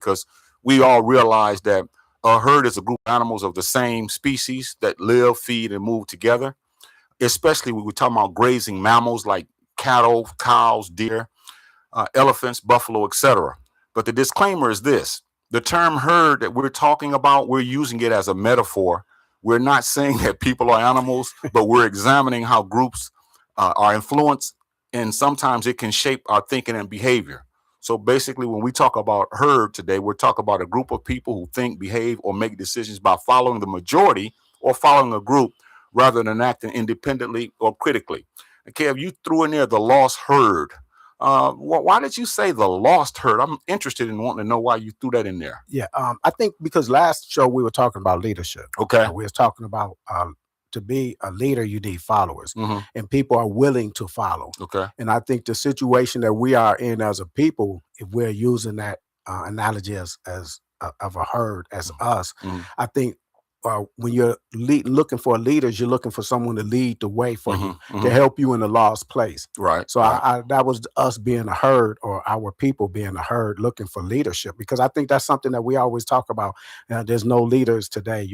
because we all realize that a herd is a group of animals of the same species that live, feed, and move together, especially when we're talking about grazing mammals like cattle, cows, deer, elephants, buffalo, etc. But the disclaimer is this: the term herd that we're talking about, we're using it as a metaphor. We're not saying that people are animals, but we're examining how groups are influenced, and sometimes it can shape our thinking and behavior. So basically, when we talk about herd today, we're talking about a group of people who think, behave, or make decisions by following the majority or following a group rather than acting independently or critically. And Kev, you threw in there the lost herd. Why did you say the lost herd? I'm interested in wanting to know why you threw that in there. Yeah, I think because last show we were talking about leadership. Okay. We was talking about to be a leader, you need followers, Mm-hmm. and people are willing to follow. Okay. And I think the situation that we are in as a people, if we're using that analogy as of a herd as us, Mm-hmm. I think when you're looking for leaders, you're looking for someone to lead the way for Mm-hmm. you, Mm-hmm. to help you in a lost place. Right. So right. I that was us being a herd, or our people being a herd, looking for leadership, because I think that's something that we always talk about. There's no leaders today,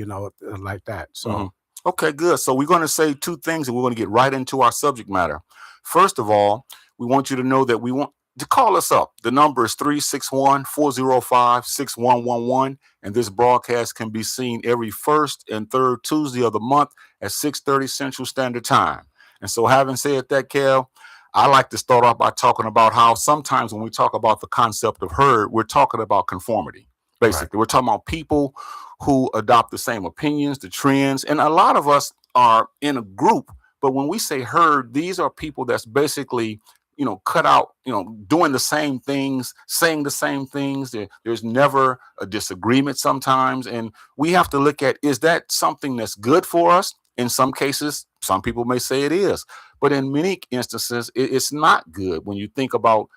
like that. So. Mm-hmm. Okay, good. So we're going to say two things, and we're going to get right into our subject matter. First of all, we want you to know that we want to call us up. The number is 361-405-6111, and this broadcast can be seen every first and third Tuesday of the month at 6:30 Central Standard Time. And so having said that, Kev, I like to start off by talking about how sometimes when we talk about the concept of herd, we're talking about conformity. Basically, Right. we're talking about people who adopt the same opinions, the trends, and a lot of us are in a group. But when we say herd, these are people that's basically, cut out, doing the same things, saying the same things. There's never a disagreement sometimes. And we have to look at, is that something that's good for us? In some cases, some people may say it is. But in many instances, it's not good when you think about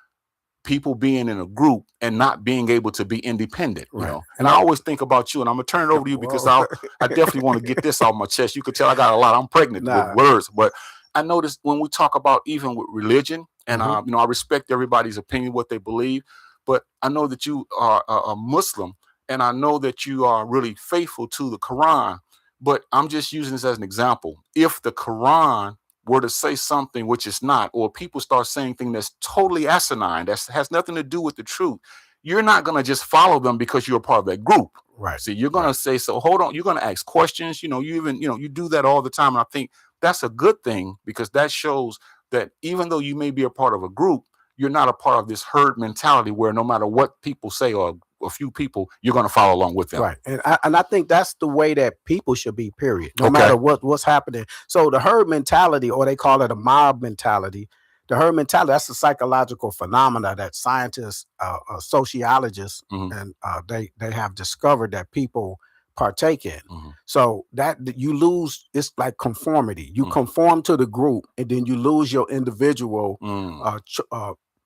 people being in a group and not being able to be independent, Right. And I always think about you, and I'm gonna turn it over to you because Whoa. I definitely want to get this off my chest. You could tell I got a lot. I'm pregnant with Nah. words, but I notice when we talk about even with religion, and Mhm. I respect everybody's opinion, what they believe, but I know that you are a Muslim, and I know that you are really faithful to the Quran. But I'm just using this as an example. If the Quran were to say something which is not, or people start saying things that's totally asinine, that has nothing to do with the truth, you're not going to just follow them because you're a part of that group. Right. See, you're going to say, so hold on, you're going to ask questions. You do that all the time. And I think that's a good thing, because that shows that even though you may be a part of a group, you're not a part of this herd mentality where no matter what people say or a few people, you're going to follow along with them. Right. And I think that's the way that people should be, period. No Okay. matter what's happening. So the herd mentality, or they call it a mob mentality, the herd mentality, that's a psychological phenomena that scientists, sociologists, Mhm. and they have discovered that people partake in. Mhm. So that you lose, it's like conformity. You Mm. conform to the group, and then you lose your individual Mm.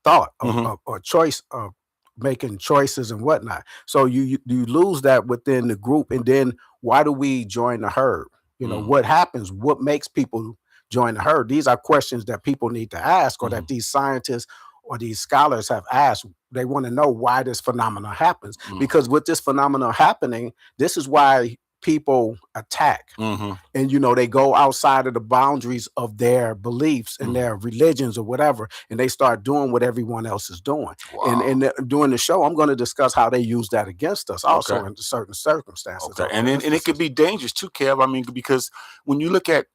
thought Mhm. or choice of making choices and whatnot. So you lose that within the group. And then why do we join the herd? Mm. What happens? What makes people join the herd? These are questions that people need to ask, or that Mhm. these scientists or these scholars have asked. They want to know why this phenomenon happens. Mm. Because with this phenomenon happening, this is why people attack, Mhm. and they go outside of the boundaries of their beliefs and their religions or whatever, and they start doing what everyone else is doing. Wow. And during the show, I'm going to discuss how they use that against us also, Okay. in certain circumstances. Okay, and it could be dangerous too, Kev. I mean, because when you look at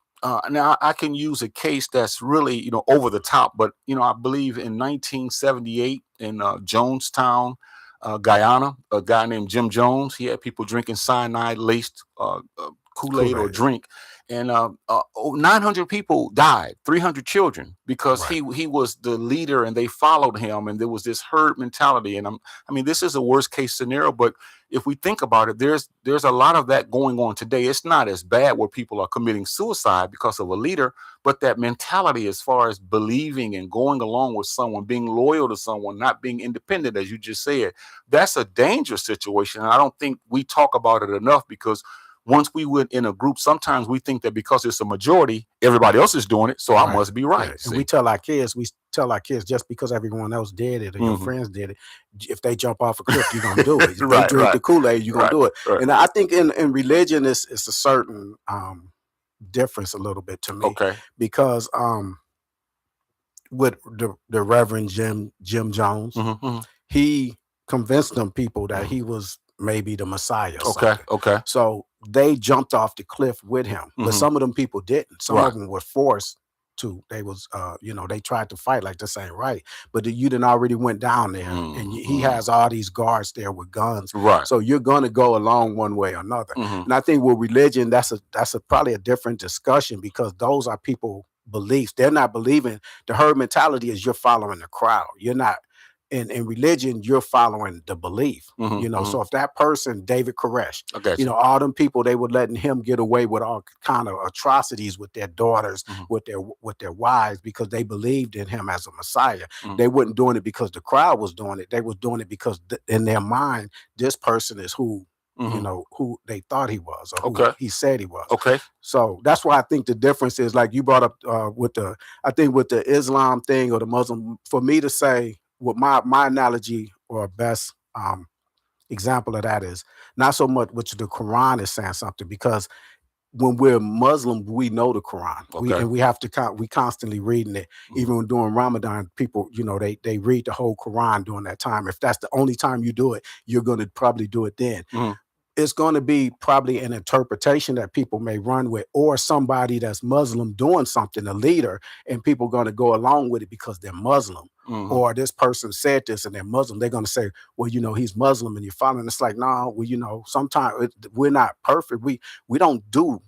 now, I can use a case that's really over the top, but I believe in 1978 in Jonestown, Guyana, a guy named Jim Jones, he had people drinking cyanide laced Kool-Aid or Kool-Aid. drink, and 900 people died, 300 children, because Right. he was the leader and they followed him, and there was this herd mentality. And I mean, this is a worst case scenario, but if we think about it, there's a lot of that going on today. It's not as bad where people are committing suicide because of a leader, but that mentality as far as believing and going along with someone, being loyal to someone, not being independent, as you just said, that's a dangerous situation. And I don't think we talk about it enough, because once we went in a group, sometimes we think that because it's a majority, everybody else is doing it, so I Right. must be right. Yeah. And we tell our kids, just because everyone else did it or your friends did it, if they jump off a cliff, you're gonna do it. If they drink the Kool-Aid, you're gonna do it. Right. And I think in religion it's a certain difference a little bit to me, Okay. because with the Reverend Jim Jones, he convinced them people that he was maybe the Messiah or something. Okay. So they jumped off the cliff with him, but some of them people didn't. Some of them were forced to. They was they tried to fight like this ain't right, but you done already went down there, and he has all these guards there with guns, Right. so you're gonna go along one way or another. And I think with religion, that's probably a different discussion, because those are people beliefs. They're not believing. The herd mentality is you're following the crowd. You're not. In religion, you're following the belief. So if that person, David Koresh, all them people, they were letting him get away with all kind of atrocities with their daughters, with their wives, because they believed in him as a Messiah. They weren't doing it because the crowd was doing it. They was doing it because in their mind, this person is who who they thought he was, or who he said he was. Okay. So that's why I think the difference is, like you brought up with the Islam thing or the Muslim. For me to say, what my analogy or best example of that is not so much which the Quran is saying something, because when we're Muslim, we know the Quran. We have to we constantly reading it. Even during Ramadan, people, they read the whole Quran during that time. If that's the only time you do it, you're going to probably do it then. It's going to be probably an interpretation that people may run with, or somebody that's Muslim doing something, a leader, and people are going to go along with it because they're Muslim. Or this person said this and they're Muslim. They're going to say, well, he's Muslim and you're following. It's like, no, well, sometimes we're not perfect. We don't do,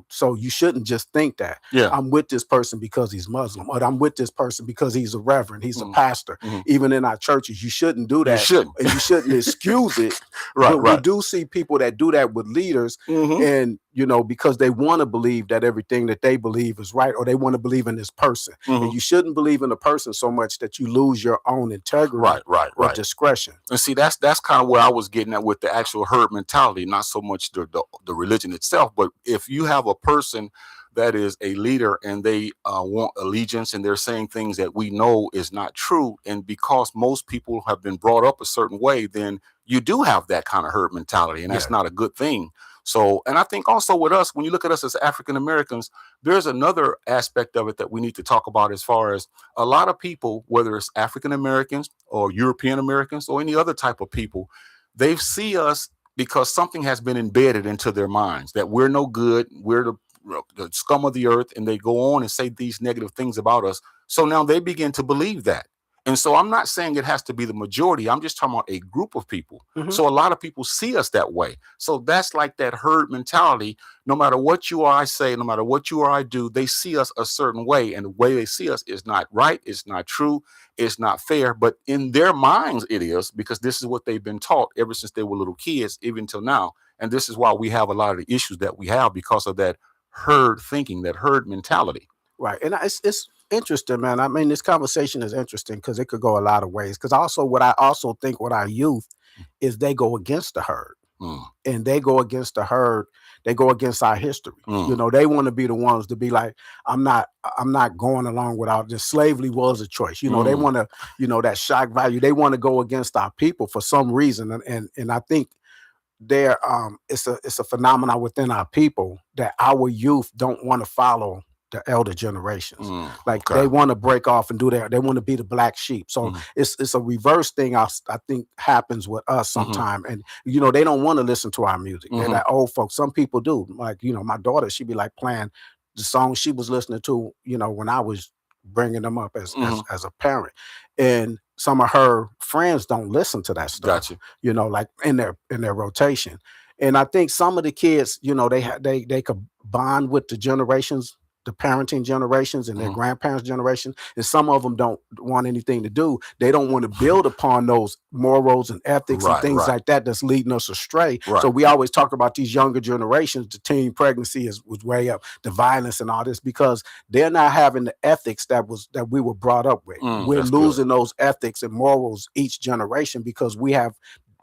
so you shouldn't just think that I'm with this person because he's Muslim, or I'm with this person because he's a reverend, he's a pastor. Even in our churches, you shouldn't do that. And you shouldn't excuse it. But we do see people that do that with leaders, and because they want to believe that everything that they believe is right, or they want to believe in this person. And you shouldn't believe in the person so much that you lose your own integrity or discretion. And see, that's kind of where I was getting at with the actual herd mentality, not so much the religion itself, but if you have a person that is a leader and they want allegiance and they're saying things that we know is not true, and because most people have been brought up a certain way, then you do have that kind of herd mentality, and that's not a good thing. So, and I think also with us, when you look at us as African Americans, there's another aspect of it that we need to talk about, as far as a lot of people, whether it's African Americans or European Americans or any other type of people, they see us because something has been embedded into their minds that we're no good, we're the scum of the earth, and they go on and say these negative things about us. So now they begin to believe that. And so I'm not saying it has to be the majority. I'm just talking about a group of people. So a lot of people see us that way. So that's like that herd mentality. No matter what you or I say, no matter what you or I do, they see us a certain way. And the way they see us is not right. It's not true. It's not fair. But in their minds, it is, because this is what they've been taught ever since they were little kids, even till now. And this is why we have a lot of the issues that we have, because of that herd thinking, that herd mentality. Right. And it's interesting, man. I mean, this conversation is interesting because it could go a lot of ways. Because what I also think with our youth is they go against the herd. And they go against the herd. They go against our history. They want to be the ones to be like, I'm not going along without this. Slavery was a choice. They want to, that shock value. They want to go against our people for some reason. And I think it's a phenomenon within our people that our youth don't want to follow the elder generations. They want to break off and do that. They want to be the black sheep. So it's a reverse thing. I think happens with us sometime. And they don't want to listen to our music. They're like old folks. Some people do. Like my daughter, she'd be like playing the songs she was listening to. When I was bringing them up as a parent, and some of her friends don't listen to that stuff. Gotcha. Like in their rotation. And I think some of the kids, they could bond with the generations, the parenting generations and their grandparents' generation, and some of them don't want anything to do. They don't want to build upon those morals and ethics and things like that that's leading us astray. So we always talk about these younger generations. The teen pregnancy was way up, the violence and all this, because they're not having the ethics that we were brought up with. We're losing those ethics and morals each generation because we have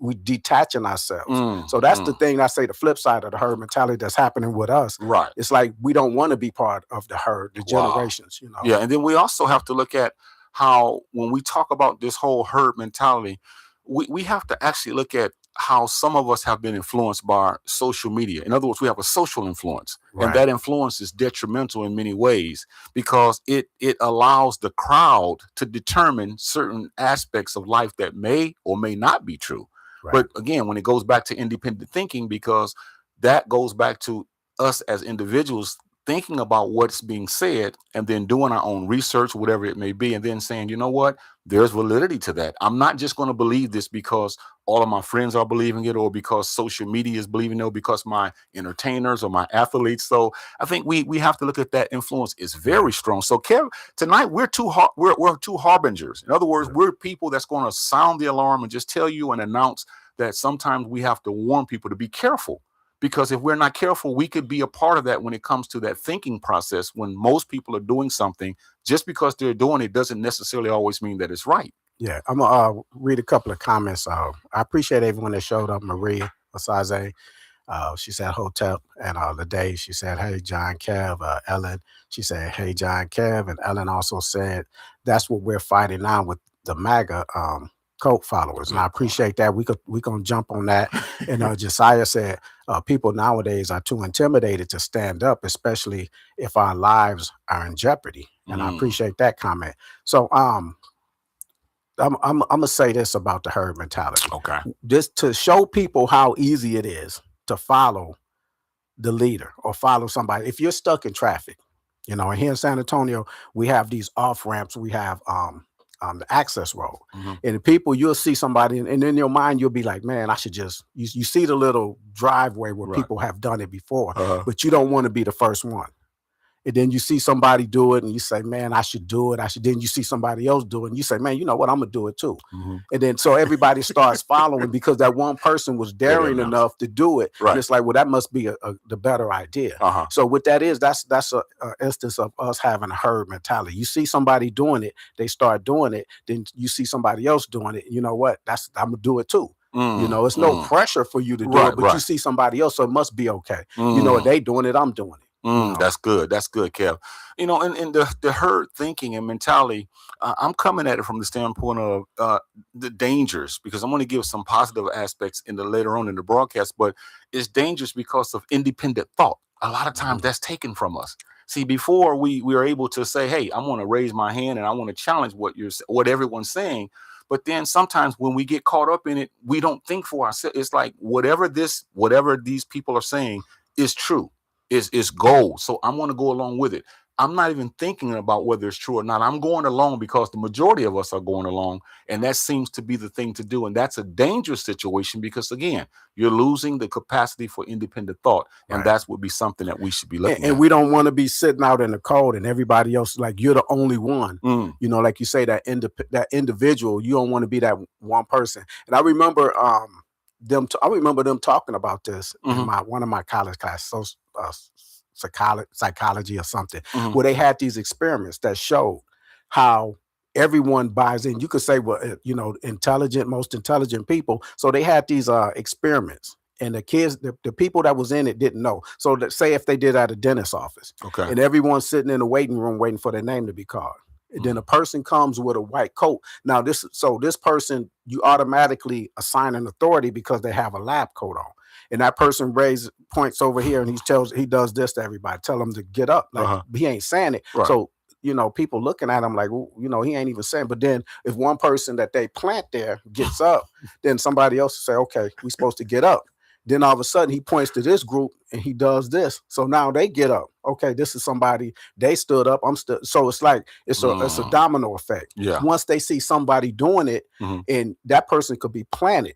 we detaching ourselves. Mm, So that's the thing. I say the flip side of the herd mentality that's happening with us. right. It's like we don't want to be part of the herd, the Wow. generations. Yeah, and then we also have to look at how when we talk about this whole herd mentality, we have to actually look at how some of us have been influenced by social media. In other words, we have a social influence, and Right. that influence is detrimental in many ways because it allows the crowd to determine certain aspects of life that may or may not be true. Right. But again, when it goes back to independent thinking, because that goes back to us as individuals thinking about what's being said and then doing our own research, whatever it may be, and then saying, you know what, there's validity to that. I'm not just going to believe this because all of my friends are believing it or because social media is believing it or because my entertainers or my athletes. So I think we have to look at that influence is very strong. So Kev, tonight we're we're two harbingers. In other words, we're people that's going to sound the alarm and just tell you and announce that sometimes we have to warn people to be careful. Because if we're not careful, we could be a part of that when it comes to that thinking process. When most people are doing something, just because they're doing it doesn't necessarily always mean that it's right. Yeah, I'm gonna read a couple of comments. I appreciate everyone that showed up. Maria Asaze, she said Hotep, and Lede, she said, hey, John Kev. Ellen, she said, hey, John Kev. And Ellen also said, that's what we're fighting now with the MAGA cult followers. And I appreciate that. We gonna jump on that. And Josiah said, people nowadays are too intimidated to stand up, especially if our lives are in jeopardy. And I appreciate that comment. So I'm gonna say this about the herd mentality. Okay. Just to show people how easy it is to follow the leader or follow somebody. If you're stuck in traffic, and here in San Antonio, we have these off ramps. We have the access road, and the people, you'll see somebody, and in your mind you'll be like, man, I should just. You see the little driveway where people have done it before, but you don't want to be the first one. And then you see somebody do it and you say, man, I should do it. Then you see somebody else do it and you say, man, you know what? I'm going to do it too. And then so everybody starts following because that one person was daring enough to do it. Right. And it's like, well, that must be the better idea. So what that is, that's a instance of us having a herd mentality. You see somebody doing it, they start doing it. Then you see somebody else doing it. You know what? I'm going to do it too. It's no pressure for you to do it, but you see somebody else, so it must be okay. They doing it, I'm doing it. That's good. That's good, Kev. And the herd thinking and mentality, I'm coming at it from the standpoint of the dangers, because I'm going to give some positive aspects later on in the broadcast, but it's dangerous because of independent thought. A lot of times that's taken from us. See, before we are able to say, hey, I want to raise my hand and I want to challenge what everyone's saying. But then sometimes when we get caught up in it, we don't think for ourselves. It's like whatever these people are saying is true. Is gold. So I'm going to go along with it. I'm not even thinking about whether it's true or not. I'm going along because the majority of us are going along, and that seems to be the thing to do. And that's a dangerous situation because, again, you're losing the capacity for independent thought, and that would be something that we should be looking at. And we don't want to be sitting out in the cold and everybody else, like you're the only one. Like you say, that individual, you don't want to be that one person. And I remember them talking about this in one of my college classes. Psychology or something, where they had these experiments that showed how everyone buys in. You could say, well, most intelligent people. So they had these experiments, and the kids, the people that was in it didn't know. So let's say if they did at a dentist's office, and everyone's sitting in the waiting room waiting for their name to be called. And then a person comes with a white coat. Now this person, you automatically assign an authority because they have a lab coat on. And that person points over here and he does this to everybody. Tell him to get up. Like he ain't saying it. Right. So, people looking at him like, he ain't even saying. But then if one person that they plant there gets up, then somebody else will say, okay, we supposed to get up. Then all of a sudden he points to this group and he does this. So now they get up. Okay, this is somebody, they stood up. I'm still. So it's like, it's a domino effect. Yeah. Once they see somebody doing it, and that person could be planted.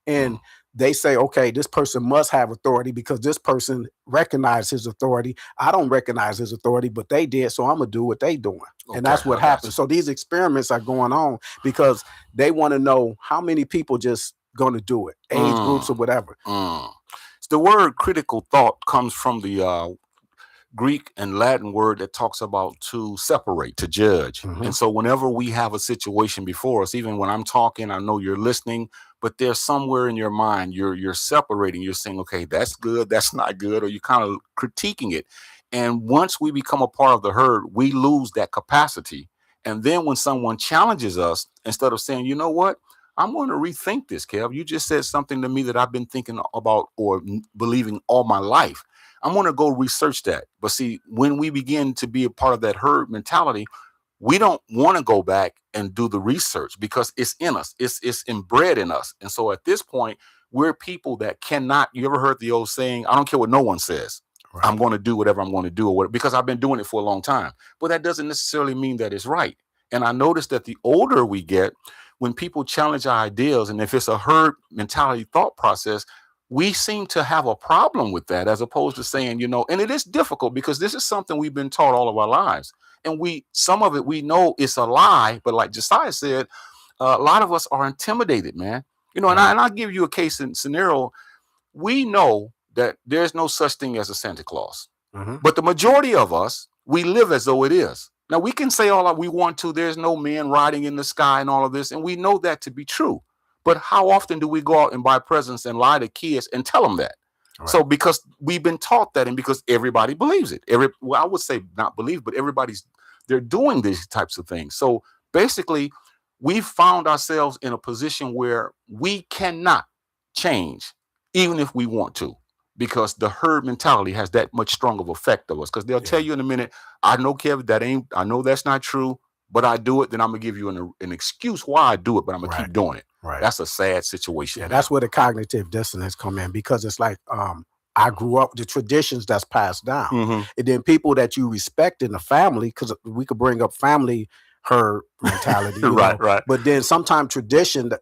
And they say, okay, this person must have authority because this person recognized his authority. I don't recognize his authority, but they did. So I'm going to do what they doing. And that's what happens. So these experiments are going on because they want to know how many people just going to do it, age groups or whatever. The word critical thought comes from the Greek and Latin word that talks about to separate, to judge. And so whenever we have a situation before us, even when I'm talking, I know you're listening, but there's somewhere in your mind you're separating. You're saying, okay, that's good, that's not good, or you're kind of critiquing it. And once we become a part of the herd, we lose that capacity. And then when someone challenges us, instead of saying, you know what, I'm going to rethink this, Kev. You just said something to me that I've been thinking about or believing all my life. I'm going to go research that. But see, when we begin to be a part of that herd mentality, we don't want to go back and do the research because it's in us. It's inbred in us. And so at this point, we're people that cannot. You ever heard the old saying, I don't care what no one says. Right. I'm going to do whatever I'm going to do, or whatever, because I've been doing it for a long time. But that doesn't necessarily mean that it's right. And I noticed that the older we get, when people challenge our ideas, and if it's a herd mentality thought process, we seem to have a problem with that, as opposed to saying, and it is difficult because this is something we've been taught all of our lives. And some of it, we know it's a lie, but like Josiah said, a lot of us are intimidated, man. And I'll give you a case and scenario. We know that there's no such thing as a Santa Claus, but the majority of us, we live as though it is. Now, we can say all that we want to, there's no man riding in the sky and all of this, and we know that to be true. But how often do we go out and buy presents and lie to kids and tell them that? Right. So because we've been taught that, and because everybody believes it. I would say not believe, but they're doing these types of things. So basically, we've found ourselves in a position where we cannot change, even if we want to, because the herd mentality has that much strong of effect of us. Because they'll tell you in a minute, I know, Kev, I know that's not true, but I do it. Then I'm gonna give you an excuse why I do it, but I'm gonna keep doing it. Right. That's a sad situation. Yeah, that's where the cognitive dissonance come in, because it's like, I grew up with the traditions that's passed down, and then people that you respect in the family, because we could bring up family herd mentality, right. But then sometimes traditional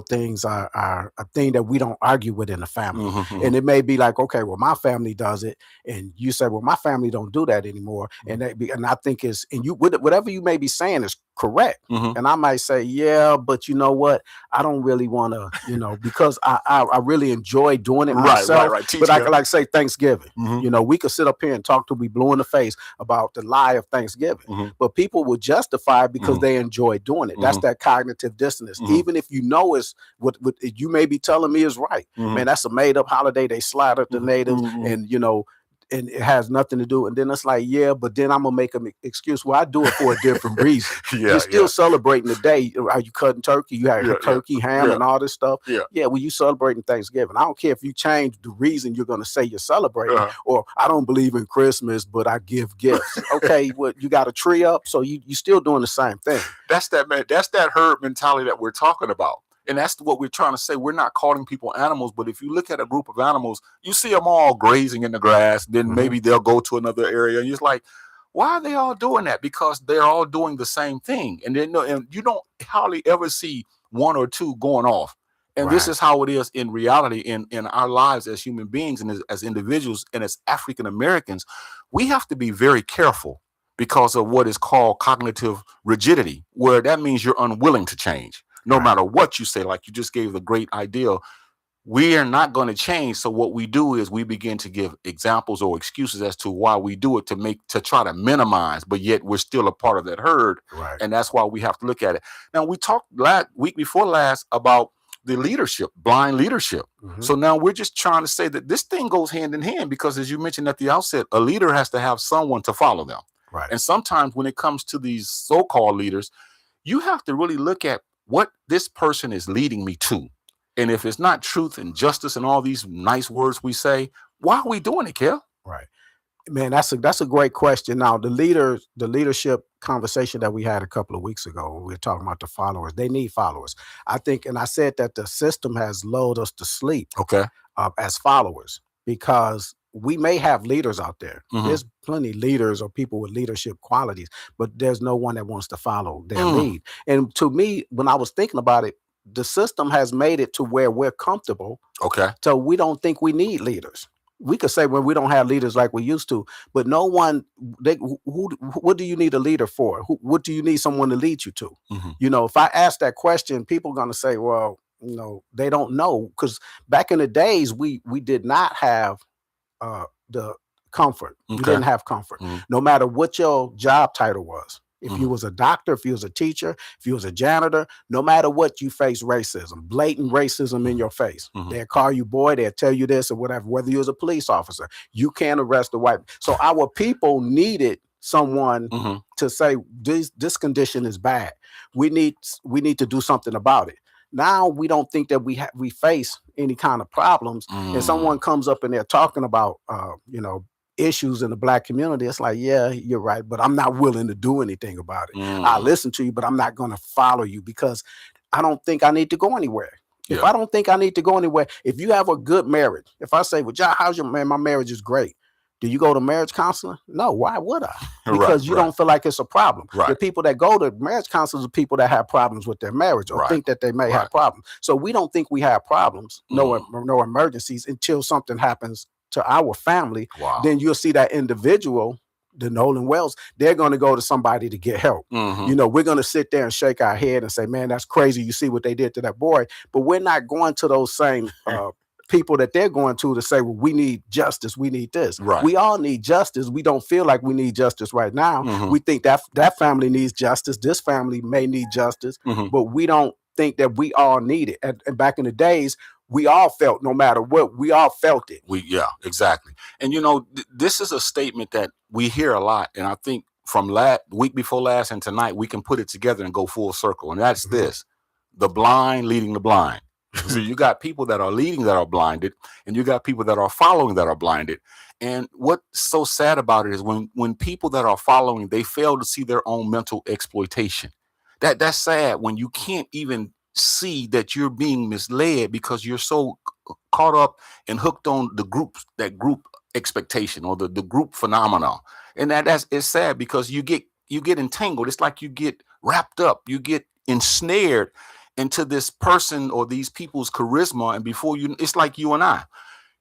things are a thing that we don't argue with in the family, and it may be like, okay, well, my family does it, and you say, well, my family don't do that anymore, and I think whatever you may be saying is correct, and I might say, yeah, but you know what, I don't really want to, because I really enjoy doing it myself, right. But I could like say Thanksgiving, we could sit up here and talk till we blue in the face about the lie of Thanksgiving, but people will justify because they enjoy doing it. That's that cognitive dissonance. Even if you know it's what you may be telling me is right, man, that's a made up holiday. They slaughtered the natives, and and it has nothing to do. And then it's like, yeah, but then I'm gonna make an excuse. Well, I do it for a different reason. You're still celebrating the day. Are you cutting turkey? You have turkey, ham, and all this stuff. Yeah, well, you celebrating Thanksgiving. I don't care if you change the reason you're gonna say you're celebrating, or I don't believe in Christmas, but I give gifts. Okay, well, you got a tree up, so you still doing the same thing. That's that herd mentality that we're talking about. And that's what we're trying to say. We're not calling people animals, but if you look at a group of animals, you see them all grazing in the grass. Then maybe they'll go to another area, and you're like, why are they all doing that? Because they're all doing the same thing. And then and you don't hardly ever see one or two going off. And this is how it is in reality in our lives as human beings and as individuals and as African Americans. We have to be very careful because of what is called cognitive rigidity, where that means you're unwilling to change. No matter what you say, like you just gave the great idea, we are not going to change. So what we do is we begin to give examples or excuses as to why we do it to try to minimize, but yet we're still a part of that herd. Right. And that's why we have to look at it. Now, we talked week before last about the leadership, blind leadership. So now we're just trying to say that this thing goes hand in hand, because as you mentioned at the outset, a leader has to have someone to follow them. Right. And sometimes when it comes to these so-called leaders, you have to really look at what this person is leading me to. And if it's not truth and justice and all these nice words we say, why are we doing it, Kev? Right. Man, that's a great question. Now, the leadership conversation that we had a couple of weeks ago, we were talking about the followers. They need followers. I think, and I said that the system has lulled us to sleep as followers, because we may have leaders out there. There's plenty of leaders or people with leadership qualities, but there's no one that wants to follow their lead. And to me, when I was thinking about it, the system has made it to where we're comfortable. So we don't think we need leaders. We could say, well, we don't have leaders like we used to, but no one, what do you need a leader for? What do you need someone to lead you to? If I ask that question, people are going to say, well, they don't know. Because back in the days, we did not have the comfort. You didn't have comfort. No matter what your job title was. If you was a doctor, if you was a teacher, if you was a janitor, no matter what, you face racism, blatant racism in your face. They'll call you boy, they'll tell you this or whatever, whether you was a police officer. You can't arrest a white. So our people needed someone to say this condition is bad. We need to do something about it. Now we don't think that we face any kind of problems, and someone comes up and they're talking about issues in the Black community. It's like, yeah, you're right, but I'm not willing to do anything about it. I listen to you, but I'm not going to follow you because I don't think I need to go anywhere. If I don't think I need to go anywhere, if you have a good marriage, if I say, well, Jah, how's your man? My marriage is great. Do you go to marriage counseling? No. Why would I? Because you don't feel like it's a problem. The people that go to marriage counselors are people that have problems with their marriage or think that they may have problems. So we don't think we have problems, no emergencies until something happens to our family. Then you'll see that individual, the Nolan Wells, they're going to go to somebody to get help. We're going to sit there and shake our head and say, man, that's crazy. You see what they did to that boy. But we're not going to those same people that they're going to say, well, we need justice. We need this. We all need justice. We don't feel like we need justice right now. We think that family needs justice. This family may need justice, but we don't think that we all need it. And back in the days, we all felt, no matter what, we all felt it. Yeah, exactly. And this is a statement that we hear a lot, and I think from week before last and tonight, we can put it together and go full circle. And that's this: the blind leading the blind. So you got people that are leading that are blinded, and you got people that are following that are blinded. And what's so sad about it is when people that are following, they fail to see their own mental exploitation. That's sad when you can't even see that you're being misled because you're so caught up and hooked on that group expectation or the group phenomenon. And it's sad because you get entangled. It's like you get wrapped up, you get ensnared into this person or these people's charisma. And before it's like you and I.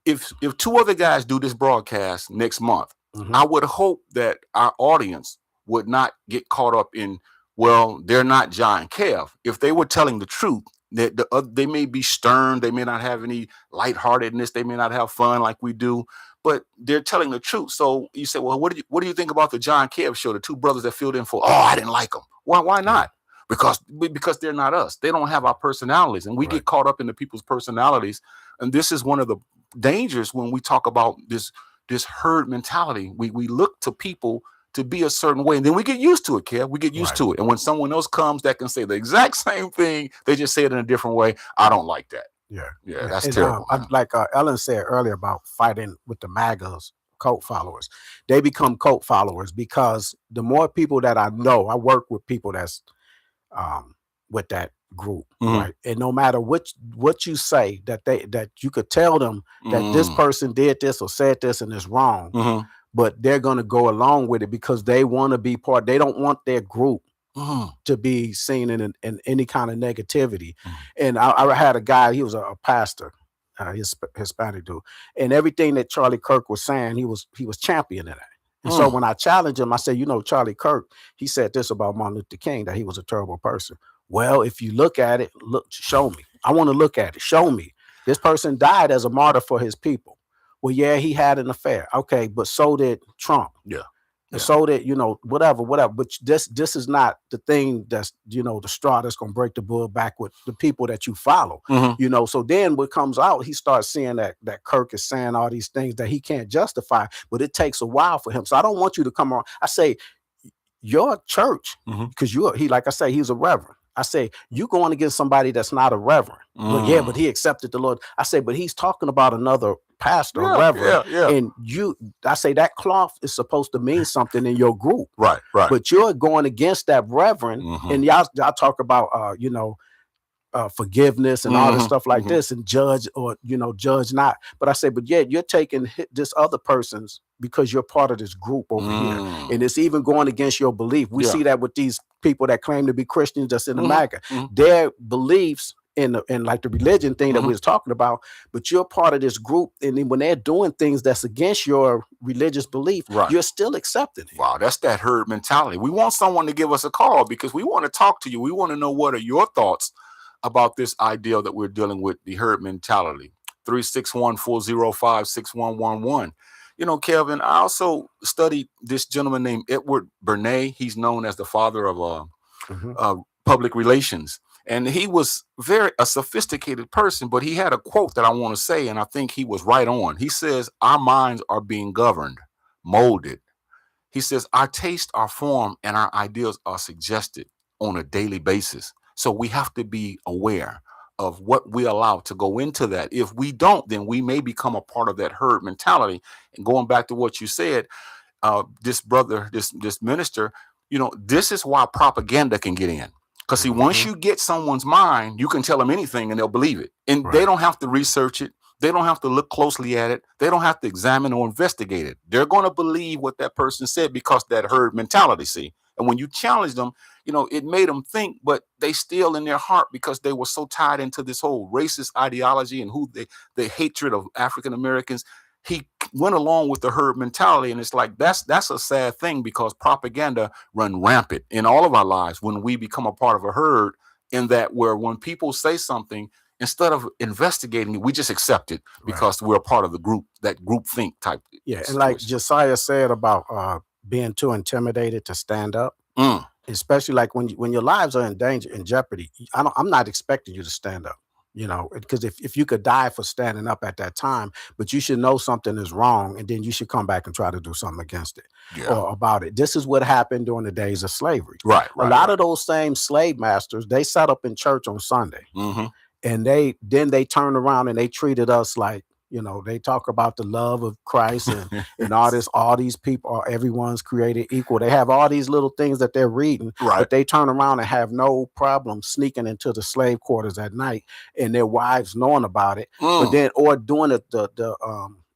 If two other guys do this broadcast next month, I would hope that our audience would not get caught up in, well, they're not Jah and Kev. If they were telling the truth, they may be stern, they may not have any lightheartedness, they may not have fun like we do, but they're telling the truth. So you say, well, what do you think about the Jah and Kev show? The two brothers that filled in for, I didn't like them. Why not? Because they're not us. They don't have our personalities, and we get caught up in the people's personalities. And this is one of the dangers when we talk about this herd mentality. We look to people to be a certain way, and then we get used to it, Kev. We get used to it. And when someone else comes that can say the exact same thing, they just say it in a different way. I don't like that. Yeah, that's terrible. Like Ellen said earlier about fighting with the MAGAs, cult followers. They become cult followers because the more people that I know, I work with people that's with that group, right? And no matter what you say, that you could tell them that this person did this or said this and it's wrong. But they're going to go along with it because they want to be part. They don't want their group to be seen in any kind of negativity. And I had a guy, he was a pastor, he's Hispanic dude. And everything that Charlie Kirk was saying, he was championing it. And so when I challenged him, I said, Charlie Kirk, he said this about Martin Luther King, that he was a terrible person. Well, if you look at it, show me. I want to look at it. Show me. This person died as a martyr for his people. Well, yeah, he had an affair. Okay, but so did Trump. And so did, whatever. But this is not the thing that's, the straw that's going to break the bull back with the people that you follow. So then what comes out, he starts seeing that Kirk is saying all these things that he can't justify, but it takes a while for him. So I don't want you to come on. I say, your church, because like I say, he's a reverend. I say, you going against somebody that's not a reverend. Well, but he accepted the Lord. I say, but he's talking about another pastor, reverend. And I say that cloth is supposed to mean something in your group. Right. But you're going against that reverend. And y'all talk about, forgiveness and all this stuff like this, and judge not. But I say, but yeah, you're taking this other person's because you're part of this group over here, and it's even going against your belief. We see that with these people that claim to be Christians that's in the MAGA, their beliefs in like the religion thing that we was talking about, but you're part of this group, and then when they're doing things that's against your religious belief, you're still accepting it. Wow, that's that herd mentality. We want someone to give us a call because we want to talk to you. We want to know what are your thoughts about this ideal that we're dealing with, the herd mentality. 361-405-6111. You know, Kevin, I also studied this gentleman named Edward Bernays. He's known as the father of Hmm. public relations. And he was very a sophisticated person, but he had a quote that I want to say, and I think he was right on. He says, "Our minds are being governed, molded." He says, "Our tastes are formed and our ideas are suggested on a daily basis. So we have to be aware of what we allow to go into that. If we don't, then we may become a part of that herd mentality." And going back to what you said, this brother, this minister, this is why propaganda can get in. Because see, once Hmm. you get someone's mind, you can tell them anything and they'll believe it. And they Right. don't have to research it. They don't have to look closely at it. They don't have to examine or investigate it. They're going to believe what that person said because that herd mentality, see. And when you challenge them, it made them think, but they still in their heart because they were so tied into this whole racist ideology and the hatred of African Americans. He went along with the herd mentality, and it's like that's a sad thing because propaganda run rampant in all of our lives when we become a part of a herd. In that, where when people say something, instead of investigating it, we just accept it Right. because we're a part of the group, that group think type Yeah, and like situation. Josiah said about being too intimidated to stand up, Mm, especially like when your lives are in danger, in jeopardy. I'm not expecting you to stand up, because if you could die for standing up at that time, but you should know something is wrong, and then you should come back and try to do something against it yeah. or about it. This is what happened during the days of slavery. Right. A Right. lot Right. of those same slave masters, they sat up in church on Sunday, Mm-hmm. and they turned around and they treated us like, they talk about the love of Christ and all these people are, everyone's created equal. They have all these little things that they're reading, Right. but they turn around and have no problem sneaking into the slave quarters at night and their wives knowing about it, but Mm, then or doing the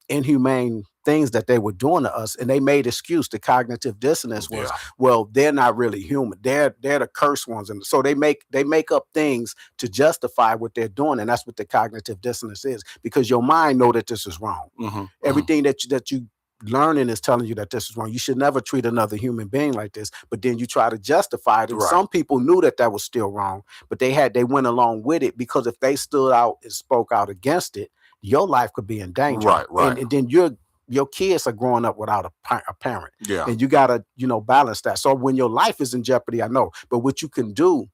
inhumane things that they were doing to us, and they made excuse. The cognitive dissonance was, yeah. well, they're not really human, they're the cursed ones, and so they make up things to justify what they're doing, and that's what the cognitive dissonance is, because your mind know that this is wrong. Mm-hmm. Mm-hmm. Everything that you learning is telling you that this is wrong. You should never treat another human being like this, but then you try to justify it, and Right. some people knew that was still wrong, but they went along with it, because if they stood out and spoke out against it, your life could be in danger, Right. Right. and then your kids are growing up without a parent, Yeah. and you got to balance that. So when your life is in jeopardy, I know, but what you can do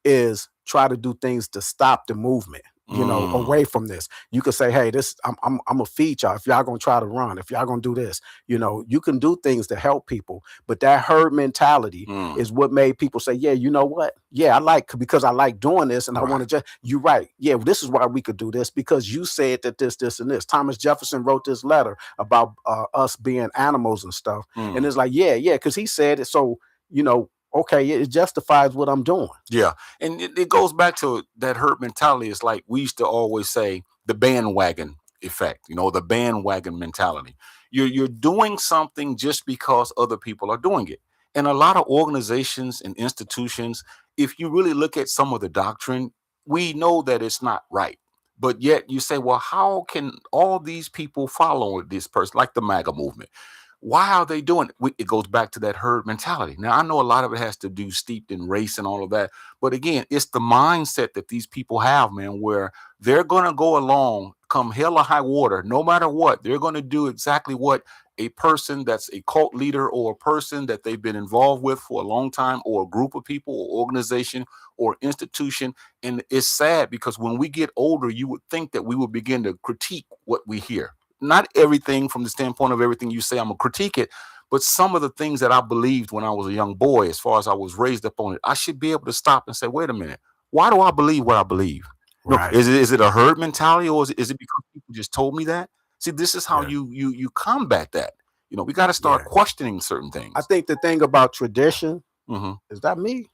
is try to do things to stop the movement, Mm, away from this. You could say, hey, this I'm gonna feed y'all if y'all gonna try to run, if y'all gonna do this. You can do things to help people, but that herd mentality mm, is what made people say, yeah, you know what, yeah, because I like doing this, and I right. want to just, you're right, yeah, this is why we could do this, because you said that this and this. Thomas Jefferson wrote this letter about us being animals and stuff, and Mm. it's like, yeah, because he said it, so okay, it justifies what I'm doing. Yeah. And it goes back to that herd mentality. It's like we used to always say the bandwagon effect, the bandwagon mentality. You're doing something just because other people are doing it. And a lot of organizations and institutions, if you really look at some of the doctrine, we know that it's not right. But yet you say, well, how can all these people follow this person, like the MAGA movement? Why are they doing it? It goes back to that herd mentality. Now, I know a lot of it has to do steeped in race and all of that. But again, it's the mindset that these people have, man, where they're going to go along, come hell or high water, no matter what. They're going to do exactly what a person that's a cult leader or a person that they've been involved with for a long time, or a group of people or organization or institution. And it's sad because when we get older, you would think that we would begin to critique what we hear. Not everything from the standpoint of everything you say, I'm gonna critique it, but some of the things that I believed when I was a young boy, as far as I was raised up on it, I should be able to stop and say, wait a minute, why do I believe what I believe? Right. Is it a herd mentality, or is it because people just told me that? See, this is how Yeah. you combat that. We got to start Yeah. questioning certain I things. think the thing about tradition, Hmm. is that me?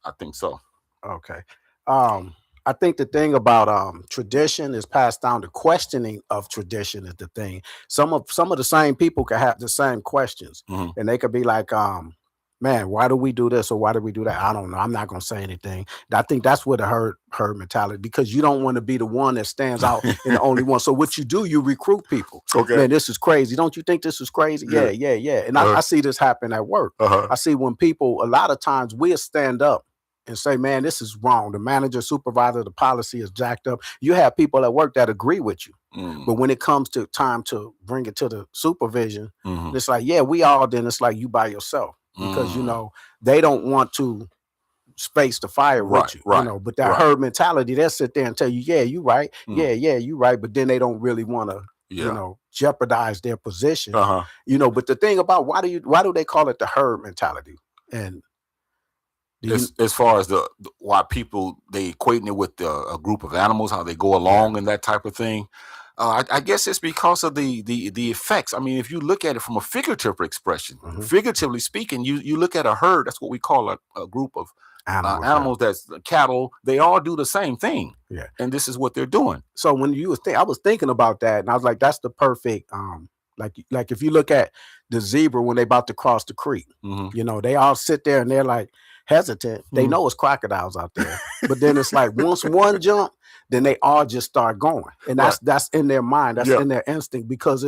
I think so. Okay. Um, I think the thing about tradition is passed down. The questioning of tradition is the thing. Some of the same people can have the same questions, Hmm. and they could be like, man, why do we do this or why do we do that? I don't know. I'm not gonna say anything. I think that's where the herd mentality, because you don't want to be the one that stands out and the only one. So what you do, you recruit people. Okay. Man, this is crazy. Don't you think this is crazy? Yeah. Yeah. And Uh-huh. I see this happen at work. Uh-huh. I see when people, a lot of times we'll stand up and say, man, this is wrong. The manager, supervisor, the policy is jacked up. You have people at work that agree with you. But when it comes to time to bring it to the supervision, it's like, yeah, we all, then it's like you by yourself, because, they don't want to space the fire with you, but that herd mentality, they'll sit there and tell you, yeah, you right. Yeah, you right. But then they don't really want to, jeopardize their position. But the thing about why do they call it the herd mentality? And as far as why people, they equating it with a group of animals, how they go along and that type of thing. I guess it's because of the effects. I mean, if you look at it from a figurative expression, figuratively speaking, you look at a herd. That's what we call a group of animals. That's cattle. They all do the same thing. Yeah, and this is what they're doing. So when I was thinking about that, and I was like, that's the perfect. Like if you look at the zebra when they about to cross the creek, they all sit there and they're like hesitant. They know it's crocodiles out there, but then it's like once one jump, then they all just start going, and that's in their mind, that's in their instinct, because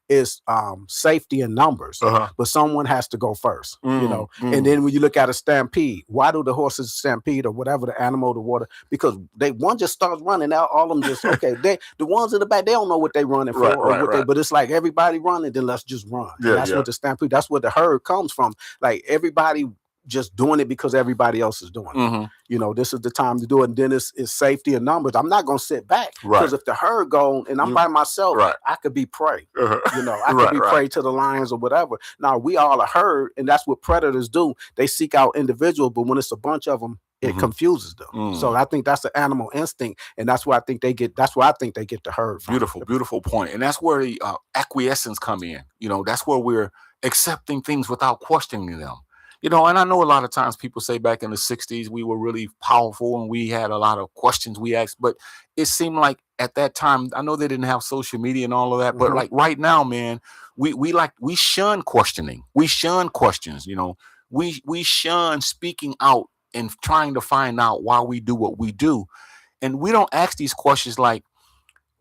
it's safety in numbers. But someone has to go first, And then when you look at a stampede, why do the horses stampede or whatever, the animal, the water? Because one just starts running out, all of them just the ones in the back, they don't know what they running for, but it's like everybody running, then let's just run. That's what the stampede, that's what the herd comes from. Like everybody just doing it because everybody else is doing it. This is the time to do it. And then it's safety in numbers. I'm not going to sit back, because if the herd go and I'm by myself, I could be prey. I could be prey to the lions or whatever. Now we all a herd, and that's what predators do. They seek out individuals, but when it's a bunch of them, it confuses them. So I think that's the animal instinct, and that's where I think they get. That's where I think they get the herd from. Beautiful point. And that's where the acquiescence come in. That's where we're accepting things without questioning them. And I know a lot of times people say back in the 60s, we were really powerful and we had a lot of questions we asked, but it seemed like at that time, I know they didn't have social media and all of that, but like right now, man, we shun questioning. We shun questions, we shun speaking out and trying to find out why we do what we do. And we don't ask these questions like,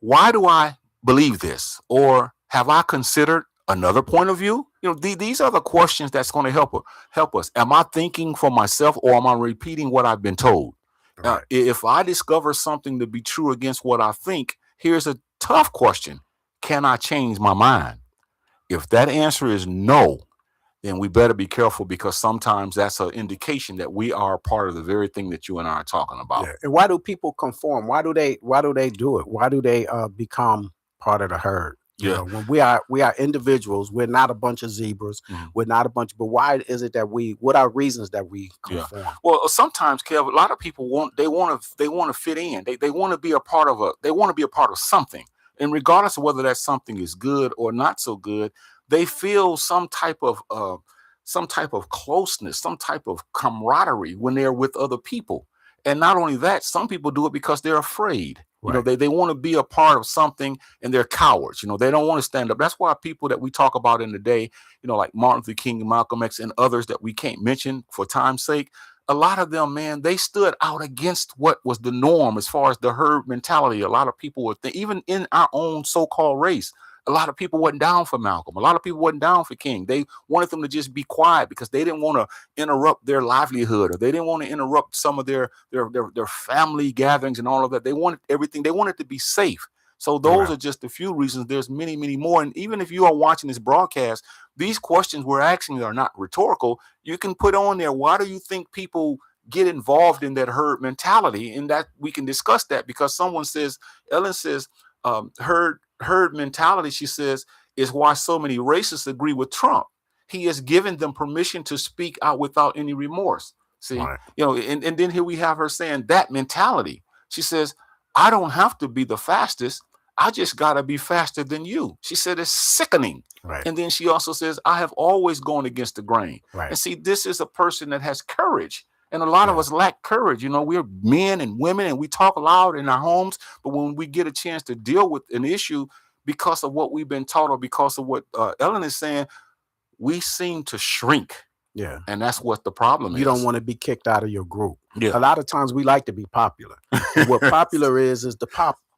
why do I believe this? Or have I considered another point of view? These are the questions that's going to help us. Am I thinking for myself, or am I repeating what I've been told? If I discover something to be true against what I think, here's a tough question. Can I change my mind? If that answer is no, then we better be careful, because sometimes that's an indication that we are part of the very thing that you and I are talking about. Yeah. And why do people conform? Why do they do it? Why do they become part of the herd? When we are individuals, we're not a bunch of zebras. We're not a bunch. But why is it that what are reasons that we conform? Well, sometimes, Kev, a lot of people want to fit in. They want to be a part of something. And regardless of whether that something is good or not so good, they feel some type of closeness, some type of camaraderie when they're with other people. And not only that, some people do it because they're afraid. They want to be a part of something, and they're cowards. They don't want to stand up. That's why people that we talk about in the day, like Martin Luther King, Malcolm X, and others that we can't mention for time's sake, a lot of them, man, they stood out against what was the norm as far as the herd mentality. A lot of people were, even in our own so-called race, a lot of people wasn't down for Malcolm. A lot of people wasn't down for King. They wanted them to just be quiet because they didn't want to interrupt their livelihood, or they didn't want to interrupt some of their family gatherings and all of that. They wanted everything. They wanted to be safe. So those are just a few reasons. There's many, many more. And even if you are watching this broadcast, these questions we're asking are not rhetorical. You can put on there, why do you think people get involved in that herd mentality? And that we can discuss that, because Ellen says, herd mentality, she says, is why so many racists agree with Trump. He has given them permission to speak out without any remorse. See, and then here we have her saying that mentality. She says, I don't have to be the fastest. I just got to be faster than you. She said it's sickening. And then she also says, I have always gone against the grain. And see, this is a person that has courage. And a lot of us lack courage. We're men and women, and we talk loud in our homes. But when we get a chance to deal with an issue because of what we've been taught, or because of what Ellen is saying, we seem to shrink. Yeah. And that's what the problem is. You don't want to be kicked out of your group. Yeah. A lot of times we like to be popular. And what popular is the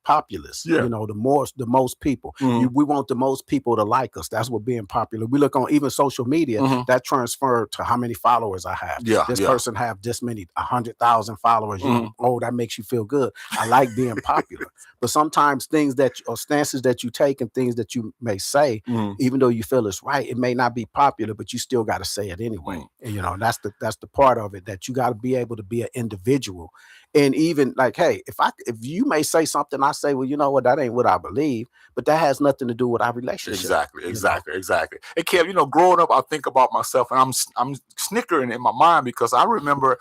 populace. Yeah. You know, the most people. We want the most people to like us. That's what being popular. We look on even social media, that transferred to how many followers I have. Yeah, This yeah. person have this many 100,000 followers. You know, oh, that makes you feel good. I like being popular. But sometimes things or stances that you take and things that you may say, even though you feel it's right, it may not be popular, but you still got to say it anyway. And you know, that's the part of it, that you got to be able to be an individual. And even like, hey, if you may say something, I say, well, you know what, that ain't what I believe, but that has nothing to do with our relationship. Exactly. Hey, Kev, you know, growing up, I think about myself, and I'm snickering in my mind because I remember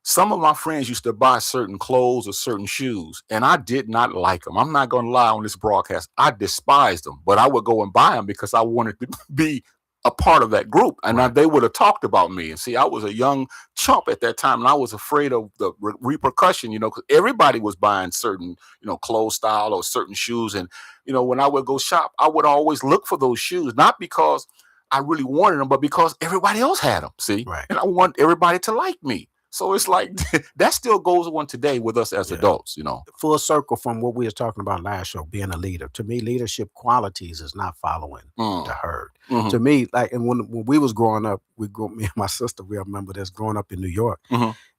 some of my friends used to buy certain clothes or certain shoes, and I did not like them. I'm not going to lie on this broadcast. I despised them, but I would go and buy them because I wanted to be a part of that group, and they would have talked about me. And see, I was a young chump at that time, and I was afraid of the repercussion, you know, because everybody was buying certain, you know, clothes style or certain shoes. And, you know, when I would go shop, I would always look for those shoes, not because I really wanted them, but because everybody else had them, see? And I want everybody to like me. So it's like that still goes on today with us as adults, you know. Full circle from what we were talking about last show, being a leader. To me, leadership qualities is not following the herd. To me, like, and when we was growing up, me and my sister, we remember this growing up in New York.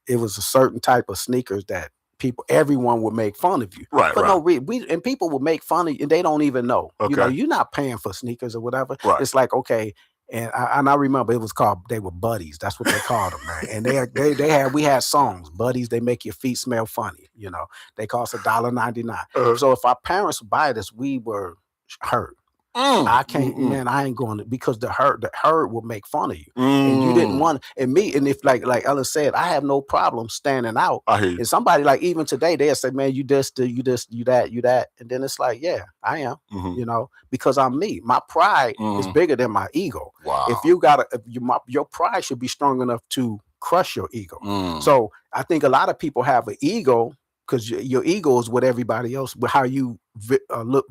It was a certain type of sneakers that everyone would make fun of you. For no reason. And people would make fun of you and they don't even know. You know, you're not paying for sneakers or whatever. It's like, okay. And I remember it was called, they were buddies. That's what they called them, man. And we had songs, buddies, they make your feet smell funny. You know, they cost $1.99. So if our parents buy this, we were hurt. I can't, man, I ain't going to, because the herd will make fun of you. And you didn't want, and if like Ella said, I have no problem standing out. And somebody like, even today, they'll say, man, you this, you that. And then it's like, yeah, I am, you know, because I'm me. My pride is bigger than my ego. Wow. If your pride should be strong enough to crush your ego. So I think a lot of people have an ego, because your ego is what everybody else, how you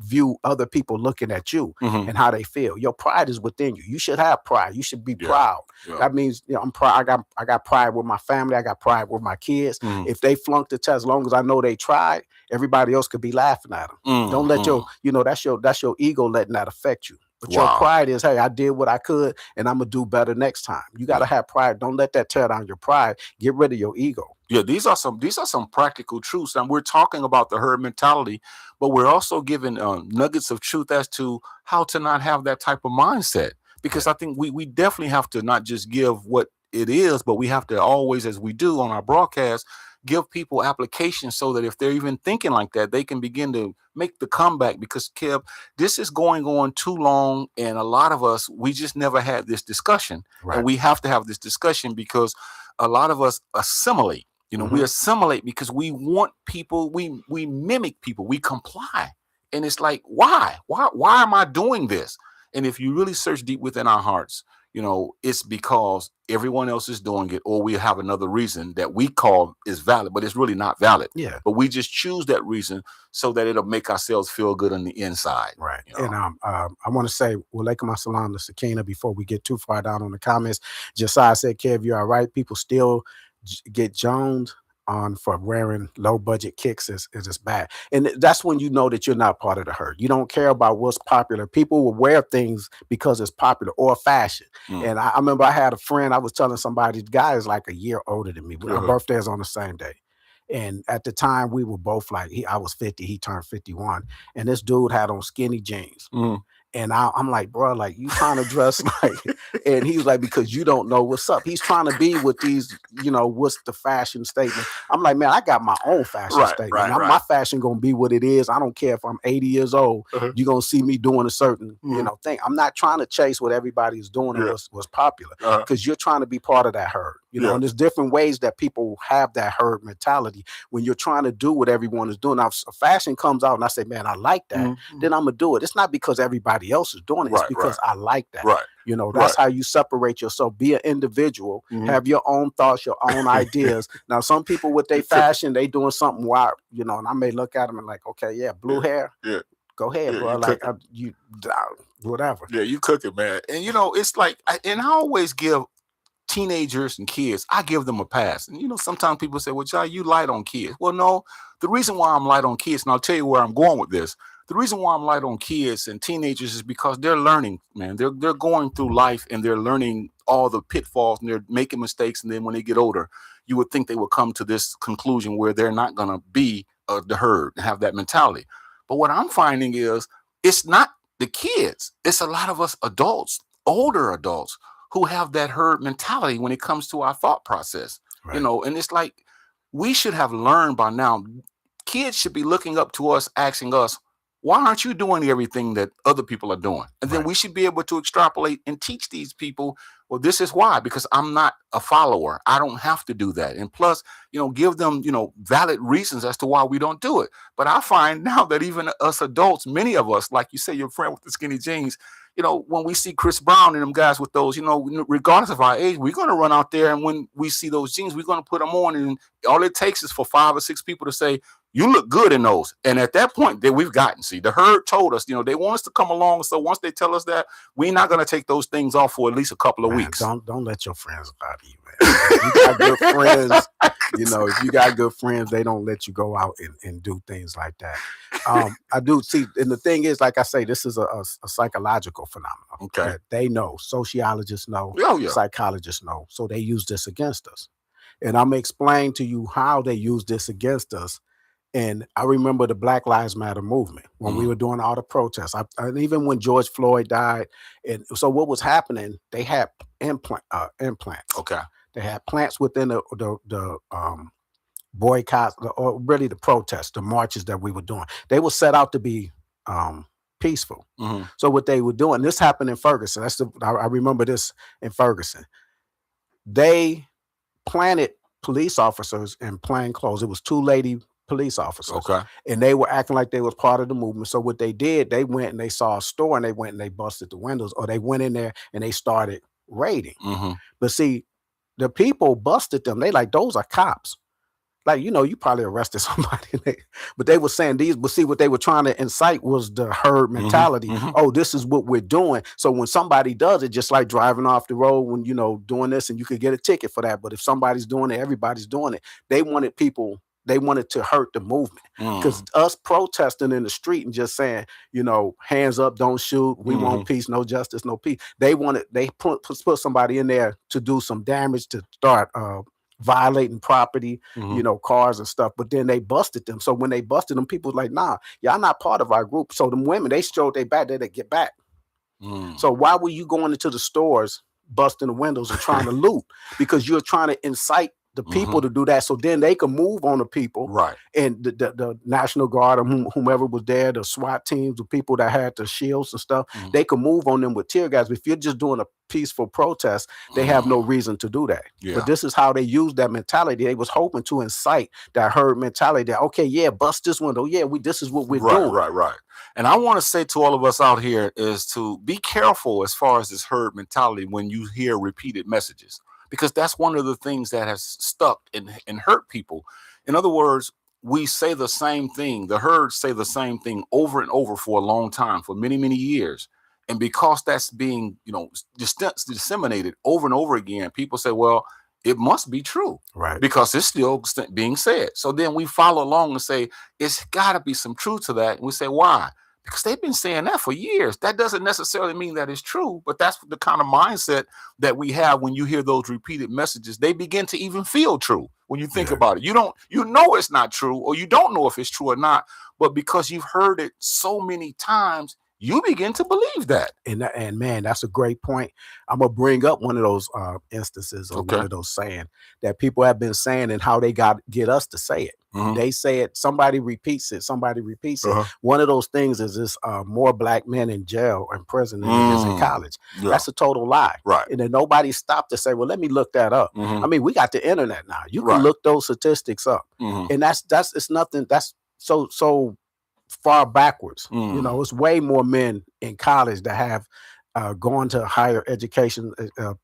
view other people looking at you and how they feel. Your pride is within you. You should have pride. You should be proud. That means, you know, I'm proud. I got pride with my family. I got pride with my kids. If they flunk the test, as long as I know they tried, everybody else could be laughing at them. Don't let your, you know, that's your ego letting that affect you. But your pride is, hey, I did what I could, and I'm gonna do better next time. You gotta have pride. Don't let that tear down your pride. Get rid of your ego. Yeah, these are some practical truths, and we're talking about the herd mentality, but we're also giving nuggets of truth as to how to not have that type of mindset. Because I think we definitely have to not just give what it is, but we have to always, as we do on our broadcast, give people applications so that if they're even thinking like that, they can begin to make the comeback. Because, Kev, this is going on too long, and a lot of us, we just never had this discussion. And we have to have this discussion because a lot of us assimilate. You know, we assimilate because we want people, we mimic people, we comply. And it's like, why am I doing this? And if you really search deep within our hearts, you know, it's because everyone else is doing it, or we have another reason that we call is valid, but it's really not valid. Yeah. But we just choose that reason so that it'll make ourselves feel good on the inside. Right. You know? And I want to say, walaikum assalam to Sakina before we get too far down on the comments. Josiah said, Kev, you're all right. People still get Jones on for wearing low budget kicks is just bad. And that's when you know that you're not part of the herd. You don't care about what's popular. People will wear things because it's popular or fashion. And I remember I had a friend, I was telling somebody, the guy is like a year older than me. Our birthday is on the same day. And at the time we were both like, I was 50, he turned 51. And this dude had on skinny jeans. And I'm like, bro, like, you trying to dress like, and he was like, because you don't know what's up. He's trying to be with these, you know, what's the fashion statement. I'm like, man, I got my own fashion statement. My fashion going to be what it is. I don't care if I'm 80 years old. You're going to see me doing a certain, you know, thing. I'm not trying to chase what everybody's doing and what's popular, because you're trying to be part of that herd, you know, and there's different ways that people have that herd mentality when you're trying to do what everyone is doing. Now, if fashion comes out and I say, man, I like that, then I'm going to do it. It's not because everybody else is doing it. It's because I like that. You know, that's how you separate yourself. Be an individual. Have your own thoughts, your own ideas. Now, some people with their fashion, they doing something wild, you know, and I may look at them and like, okay, blue hair. Go ahead, bro. Like, whatever. Yeah, you cook it, man. And, you know, it's like, and I always give teenagers and kids, I give them a pass. And sometimes people say, well, Jah, you light on kids. Well, no, the reason why I'm light on kids, and I'll tell you where I'm going with this. The reason why I'm light on kids and teenagers is because they're learning, man. They're going through life and they're learning all the pitfalls and they're making mistakes. And then when they get older, you would think they would come to this conclusion where they're not going to be the herd and have that mentality. But what I'm finding is it's not the kids. It's a lot of us adults, older adults, who have that herd mentality when it comes to our thought process. Right. And it's like we should have learned by now. Kids should be looking up to us, asking us, why aren't you doing everything that other people are doing? And then we should be able to extrapolate and teach these people, well, this is why, because I'm not a follower. I don't have to do that. And plus, give them, valid reasons as to why we don't do it. But I find now that even us adults, many of us, like you say, your friend with the skinny jeans, when we see Chris Brown and them guys with those, regardless of our age, we're going to run out there. And when we see those jeans, we're going to put them on. And all it takes is for 5 or 6 people to say, you look good in those. And at that point, that we've gotten, see, the herd told us, they want us to come along. So once they tell us that, we're not going to take those things off for at least a couple of weeks. Don't let your friends lie to you, man. If you got good friends, if you got good friends, they don't let you go out and do things like that. I do see, and the thing is, like I say, this is a psychological phenomenon. Okay. They know, sociologists know, yeah. Psychologists know, so they use this against us. And I'm explaining to you how they use this against us. And I remember the Black Lives Matter movement when we were doing all the protests. And even when George Floyd died. And so what was happening, they had implants. Okay. They had plants within the boycotts, or really the protests, the marches that we were doing. They were set out to be peaceful. So what they were doing, this happened in Ferguson. I remember this in Ferguson. They planted police officers in plain clothes. It was 2 lady police officers. Okay. And they were acting like they was part of the movement. So what they did, they went and they saw a store and they went and they busted the windows, or they went in there and they started raiding. But see, the people busted them. They like, those are cops. Like, you probably arrested somebody. But they were saying these, but see, what they were trying to incite was the herd mentality. Oh, this is what we're doing. So when somebody does it, just like driving off the road, when, doing this, and you could get a ticket for that. But if somebody's doing it, everybody's doing it. They wanted to hurt the movement, because us protesting in the street and just saying, hands up, don't shoot, we want peace, no justice, no peace. They put somebody in there to do some damage, to start violating property, cars and stuff. But then they busted them. So when they busted them, people was like, nah, y'all not part of our group. So the women, they showed they back, they get back. So why were you going into the stores, busting the windows and trying to loot? Because you're trying to incite the people to do that, so then they can move on the people, right? And the National Guard or whomever was there, the SWAT teams, the people that had the shields and stuff, they can move on them with tear gas. But if you're just doing a peaceful protest, they have no reason to do that. But this is how they use that mentality. They was hoping to incite that herd mentality, that, okay, yeah, bust this window, yeah, this is what we're doing. Right. And I want to say to all of us out here is to be careful as far as this herd mentality when you hear repeated messages. Because that's one of the things that has stuck and hurt people. In other words, we say the same thing. The herds say the same thing over and over for a long time, for many, many years. And because that's being, disseminated over and over again, people say, well, it must be true. Right. Because it's still being said. So then we follow along and say, it's got to be some truth to that. And we say, why? Because they've been saying that for years. That doesn't necessarily mean that it's true, but that's the kind of mindset that we have when you hear those repeated messages. They begin to even feel true when you think about it. You know it's not true, or you don't know if it's true or not, but because you've heard it so many times, you begin to believe that. And man, that's a great point. I'm gonna bring up one of those instances, or one of those saying that people have been saying, and how they get us to say it. They say it, somebody repeats it. One of those things is this: more black men in jail or in prison than there is in college. That's a total lie. Right. And then nobody stopped to say, well, let me look that up. I mean, we got the internet now. You can look those statistics up. And that's it's nothing. That's so far backwards. It's way more men in college that have gone to higher education,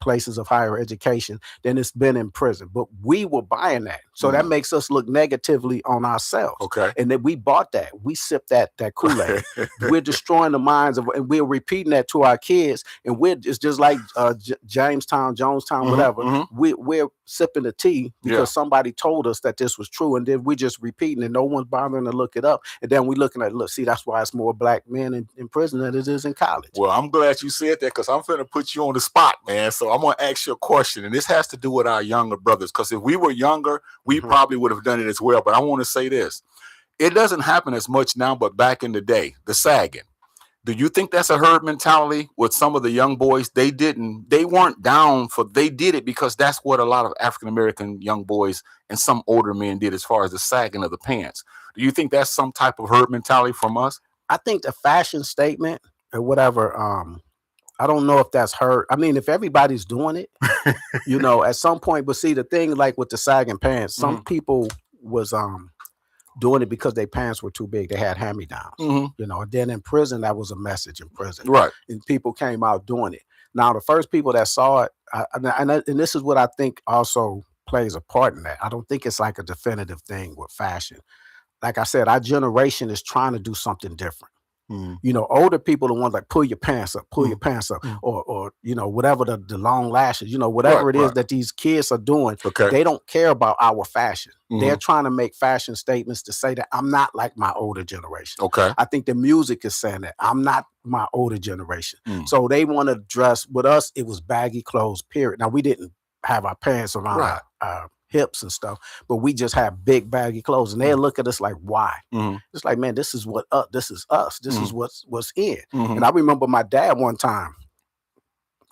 places of higher education, than it's been in prison. But we were buying that. So that makes us look negatively on ourselves. Okay. And then we bought that. We sipped that Kool-Aid. We're destroying the minds of, and we're repeating that to our kids. And it's just like Jamestown, Jonestown, whatever. We're sipping the tea because somebody told us that this was true. And then we're just repeating it. No one's bothering to look it up. And then we're looking at, look, see, that's why it's more black men in prison than it is in college. Well, I'm glad you said that because I'm going to put you on the spot, man. So I'm going to ask you a question. And this has to do with our younger brothers. Because if we were younger, we probably would have done it as well. But I want to say this. It doesn't happen as much now, but back in the day, the sagging. Do you think that's a herd mentality with some of the young boys? They weren't down for, they did it because that's what a lot of African-American young boys and some older men did as far as the sagging of the pants. Do you think that's some type of herd mentality from us? I think the fashion statement or whatever, I don't know if that's herd. I mean, if everybody's doing it, at some point, but see the thing like with the sagging pants, some people was doing it because their pants were too big. They had hand-me-downs, and then in prison, that was a message in prison. Right. And people came out doing it. Now, the first people that saw it, and this is what I think also plays a part in that. I don't think it's like a definitive thing with fashion. Like I said, our generation is trying to do something different. Older people, the ones like pull your pants up, or whatever the long lashes, whatever it is that these kids are doing. Okay. They don't care about our fashion. They're trying to make fashion statements to say that I'm not like my older generation. Okay. I think the music is saying that I'm not my older generation. So they want to dress with us. It was baggy clothes, period. Now we didn't have our pants around our hips and stuff, but we just have big baggy clothes, and they look at us like, why? It's like, man, this is what this is us. This is what's in. And I remember my dad one time,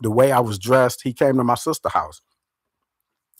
the way I was dressed, he came to my sister's house.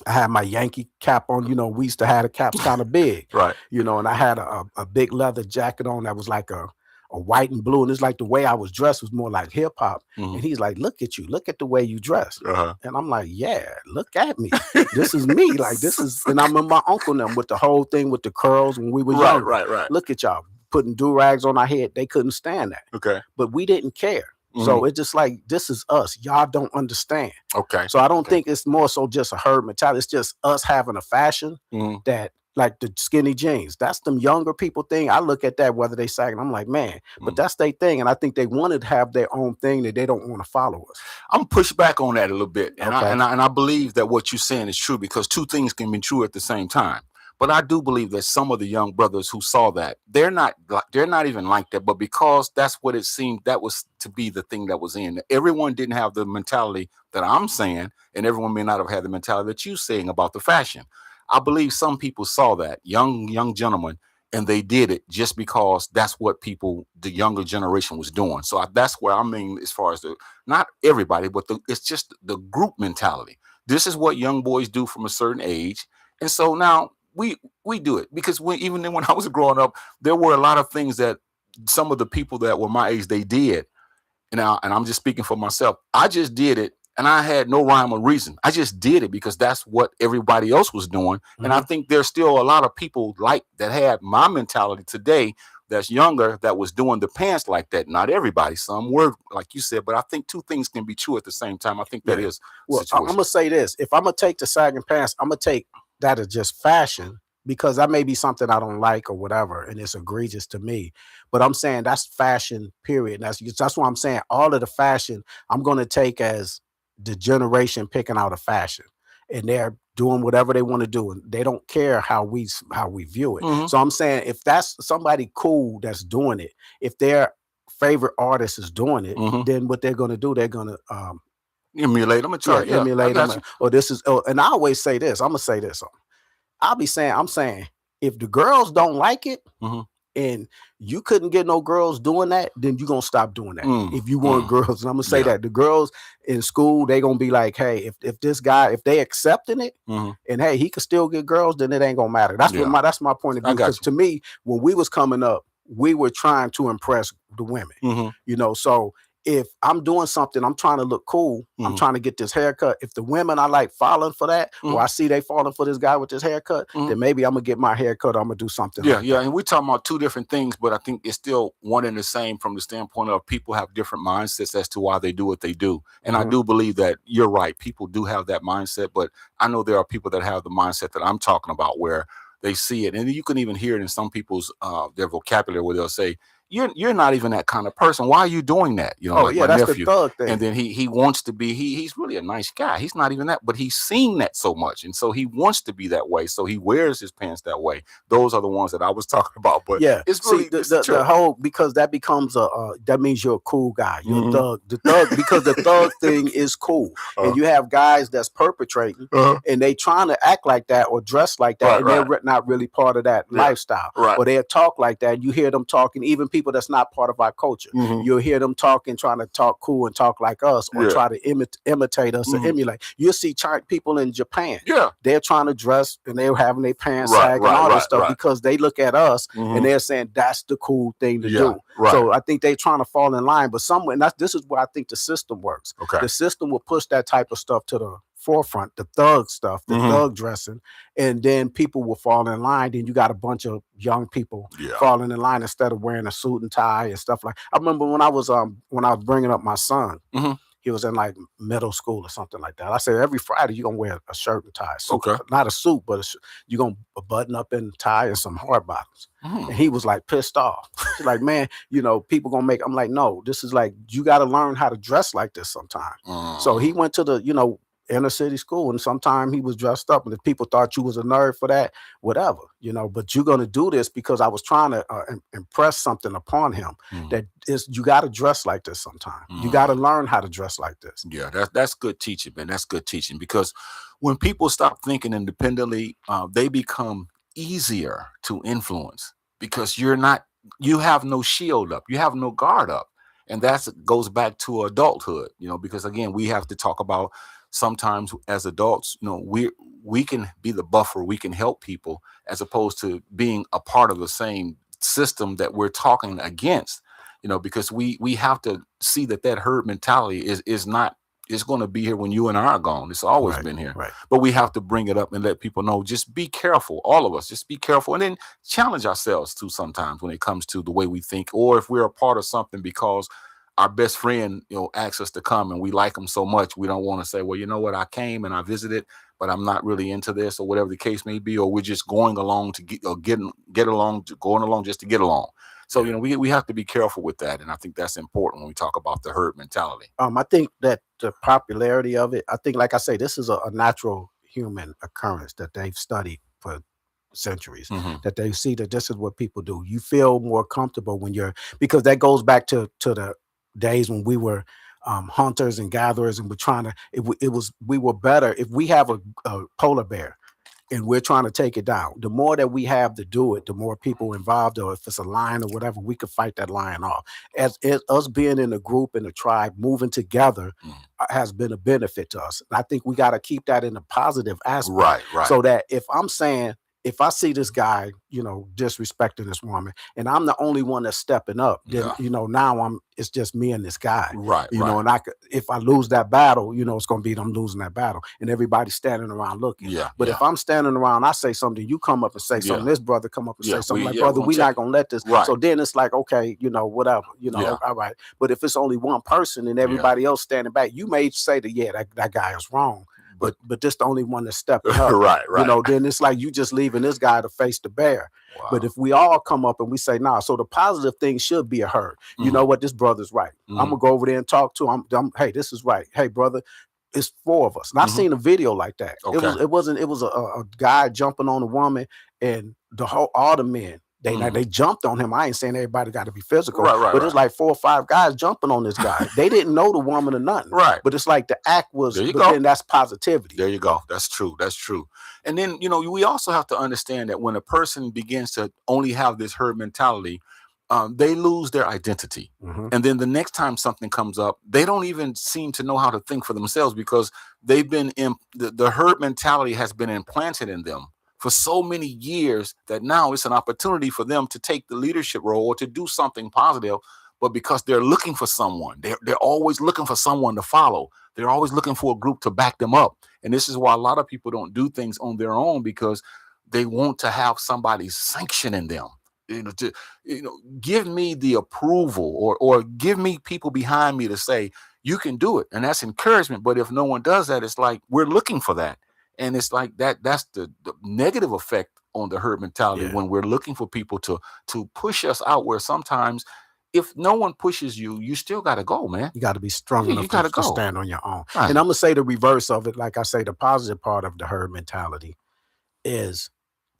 I had my Yankee cap on, we used to have the caps kind of big, right? And I had a big leather jacket on that was like a white and blue. And it's like the way I was dressed was more like hip hop. And he's like, look at you, look at the way you dress. And I'm like, yeah, look at me. This is me. Like, this is, and I remember my uncle and them with the whole thing with the curls when we were young. Right. Look at y'all putting do-rags on our head. They couldn't stand that. Okay. But we didn't care. So it's just like, this is us. Y'all don't understand. Okay. So I don't think it's more so just a herd mentality. It's just us having a fashion that, like the skinny jeans, that's them younger people thing. I look at that, whether they sagging, I'm like, man, but that's their thing. And I think they wanted to have their own thing that they don't want to follow us. I'm push back on that a little bit. And, I believe that what you're saying is true because two things can be true at the same time. But I do believe that some of the young brothers who saw that, they're not even like that. But because that's what it seemed that was to be the thing that was in. Everyone didn't have the mentality that I'm saying, and everyone may not have had the mentality that you're saying about the fashion. I believe some people saw that, young gentlemen, and they did it just because that's what the younger generation was doing. So that's where I mean, as far as not everybody, but it's just the group mentality. This is what young boys do from a certain age. And so now we do it because even then when I was growing up, there were a lot of things that some of the people that were my age, they did. And I'm just speaking for myself. I just did it. And I had no rhyme or reason. I just did it because that's what everybody else was doing. And I think there's still a lot of people like that had my mentality today that's younger that was doing the pants like that. Not everybody. Some were, like you said, but I think two things can be true at the same time. I think that is. Well, I'm going to say this. If I'm going to take the sagging pants, I'm going to take that as just fashion because that may be something I don't like or whatever. And it's egregious to me. But I'm saying that's fashion, period. That's why I'm saying all of the fashion I'm going to take as the generation picking out a fashion, and they're doing whatever they want to do, and they don't care how we view it. So I'm saying if that's somebody cool that's doing it, if their favorite artist is doing it, then what they're going to do, they're going to emulate them and try emulate them. Or this is, and I always say this. I'm gonna say this. I'm saying if the girls don't like it, and you couldn't get no girls doing that, then you're gonna stop doing that. If you want girls, and I'm gonna say that the girls in school, they gonna be like, hey, if this guy, if they accepting it, and hey, he could still get girls, then it ain't gonna matter. That's that's my point of view. Because to me, when we was coming up, we were trying to impress the women, so if I'm doing something, I'm trying to look cool. I'm Mhm. trying to get this haircut. If the women I like falling for that, or I Mhm. see they falling for this guy with this haircut, Mhm. then maybe I'm gonna get my haircut. I'm gonna do something Yeah, like yeah, that. and we're talking about two different things, but I think it's still one and the same from the standpoint of people have different mindsets as to why they do what they do. And I Mhm. do believe that you're right. People do have that mindset, but I know there are people that have the mindset that I'm talking about where they see it, and you can even hear it in some people's their vocabulary where they'll say, "You're not even that kind of person. Why are you doing that?" You know, Oh like yeah, my that's the nephew. thug And thing. then he wants to be he's really a nice guy. He's not even that, but he's seen that so much, and so he wants to be that way. So he wears his pants that way. Those are the ones that I was talking about. But Yeah. it's See, really the, it's the the the truth. whole, because that becomes that means you're a cool guy. You're a Hmm. thug. The thug, because the thug thing is cool. And Uh, you have guys that's perpetrating uh, and they trying to act like that or dress like that, right, and they're right, not really part of that yeah, lifestyle. right. Or they'll talk like that. You hear them talking, even people that's not part of our culture. Hmm. You'll hear them talking, trying to talk cool and talk like us, or Yeah. try to imitate us or Hmm. emulate. You'll see people in Japan. Yeah. They're trying to dress and they're having their pants Right, sag and right, all this right, stuff right. because they look at us and Hmm. they're saying that's the cool thing to Yeah. do. Right. So I think they're trying to fall in line, but somewhere, and this is where I think the system works. Okay. The system will push that type of stuff to the forefront, the thug stuff, the Hmm. thug dressing, and then people will fall in line. Then you got a bunch of young people Yeah. falling in line instead of wearing a suit and tie and stuff like. I remember when I was bringing up my son. Hmm. He was in like middle school or something like that. I said every Friday you're gonna wear a shirt and tie, suit, Okay. not a suit, but you're gonna button up and tie and some hard bottoms. Hmm. And he was like pissed off. He's like, man, people gonna make. I'm like, no, this is like you got to learn how to dress like this sometime. So he went to the inner city school, and sometime he was dressed up, and if people thought you was a nerd for that, whatever, But you're gonna do this because I was trying to impress something upon him Mm. that is you got to dress like this sometime. You got to Mm. learn how to dress like this. Yeah, that's good teaching, man. That's good teaching because when people stop thinking independently, they become easier to influence because you have no shield up, you have no guard up, and that goes back to adulthood. Because again, we have to talk about sometimes as adults, we can be the buffer, we can help people as opposed to being a part of the same system that we're talking against. Because we have to see that herd mentality is not it's going to be here when you and I are gone. It's always Right, been here. right. But we have to bring it up and let people know, just be careful. All of us, just be careful. And then challenge ourselves too sometimes when it comes to the way we think, or if we're a part of something because our best friend, asks us to come and we like them so much, we don't want to say, well, you know what, I came and I visited, but I'm not really into this, or whatever the case may be, or we're just going along to get along, going along just to get along. So, Yeah. we have to be careful with that. And I think that's important when we talk about the herd mentality. I think that the popularity of it, I think, like I say, this is a natural human occurrence that they've studied for centuries, Hmm. that they see that this is what people do. You feel more comfortable when because that goes back to the days when we were hunters and gatherers, and we're trying to, we were better. If we have a polar bear and we're trying to take it down, the more that we have to do it, the more people involved, or if it's a lion or whatever, we could fight that lion off. As us being in a group, in a tribe, moving together has been a benefit to us. And I think we got to keep that in a positive aspect. Right, right. So that if I see this guy, disrespecting this woman, and I'm the only one that's stepping up, then Yeah. now it's just me and this guy. Right, right. And if I lose that battle, it's gonna be them losing that battle, and everybody's standing around looking. Yeah. But yeah. if I'm standing around, I say something, you come up and say something, Yeah. this brother come up and Yeah, say something, like, we're brother, gonna we're not check. gonna let this. Right. So then it's like, okay, whatever, Yeah. all right. But if it's only one person and everybody else standing back, you may say that, yeah, that guy is wrong. But this the only one that's stepping up. Right, right. Then it's like you just leaving this guy to face the bear. Wow. But if we all come up and we say, nah, so the positive thing should be a herd. You know what? This brother's right. I'm gonna go over there and talk to him. Hey, this is right. Hey, brother, it's four of us. And I seen a video like that. Okay. It was a guy jumping on a woman, and all the men. They jumped on him. I ain't saying everybody got to be physical, Right, but it's like 4 or 5 guys jumping on this guy. They didn't know the woman or nothing. Right. But it's like the act was, There you but go. then that's positivity. There you go. That's true. That's true. And then, we also have to understand that when a person begins to only have this herd mentality, they lose their identity. And then the next time something comes up, they don't even seem to know how to think for themselves because they've been the herd mentality has been implanted in them for so many years that now it's an opportunity for them to take the leadership role or to do something positive. but because they're looking for someone. They're always looking for someone to follow. They're always looking for a group to back them up. And this is why a lot of people don't do things on their own, because they want to have somebody sanctioning them. To give me the approval, or give me people behind me to say you can do it, and that's encouragement. But if no one does that, it's like we're looking for that, and it's like that's the negative effect on the herd mentality, when we're looking for people to push us out, where sometimes if no one pushes you, you still got to go, man. You got to be strong enough to stand on your own. Right. And I'm going to say the reverse of it. Like I say, the positive part of the herd mentality is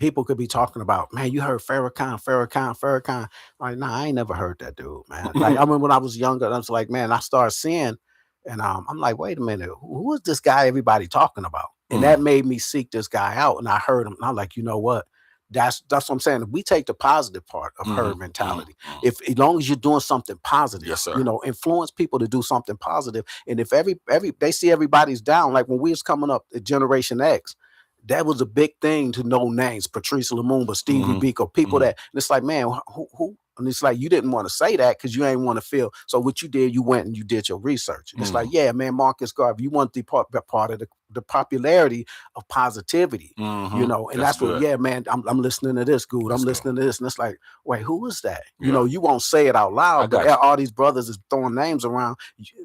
people could be talking about, man, you heard Farrakhan. Like, nah, I ain't never heard that dude, man. Like, I remember when I was younger, I was like, man, I started seeing, and I'm like, wait a minute, who is this guy everybody talking about? And that made me seek this guy out, and I heard him, and I'm like, you know what? That's what I'm saying. We take the positive part of herd mentality. If as long as you're doing something positive, yes, sir. Influence people to do something positive. And if every they see everybody's down, like when we was coming up at Generation X, that was a big thing to know names, Patrice Lumumba, Stevie Biko, people that, and it's like, man, who? And it's like, you didn't want to say that because you ain't want to feel. So what you did, you went and you did your research. And it's like, yeah, man, Marcus Garvey, you want the part of the popularity of positivity, and that's what, yeah, man, I'm listening to this, good. I'm listening to this. And it's like, wait, who is that? You won't say it out loud, but all these brothers is throwing names around.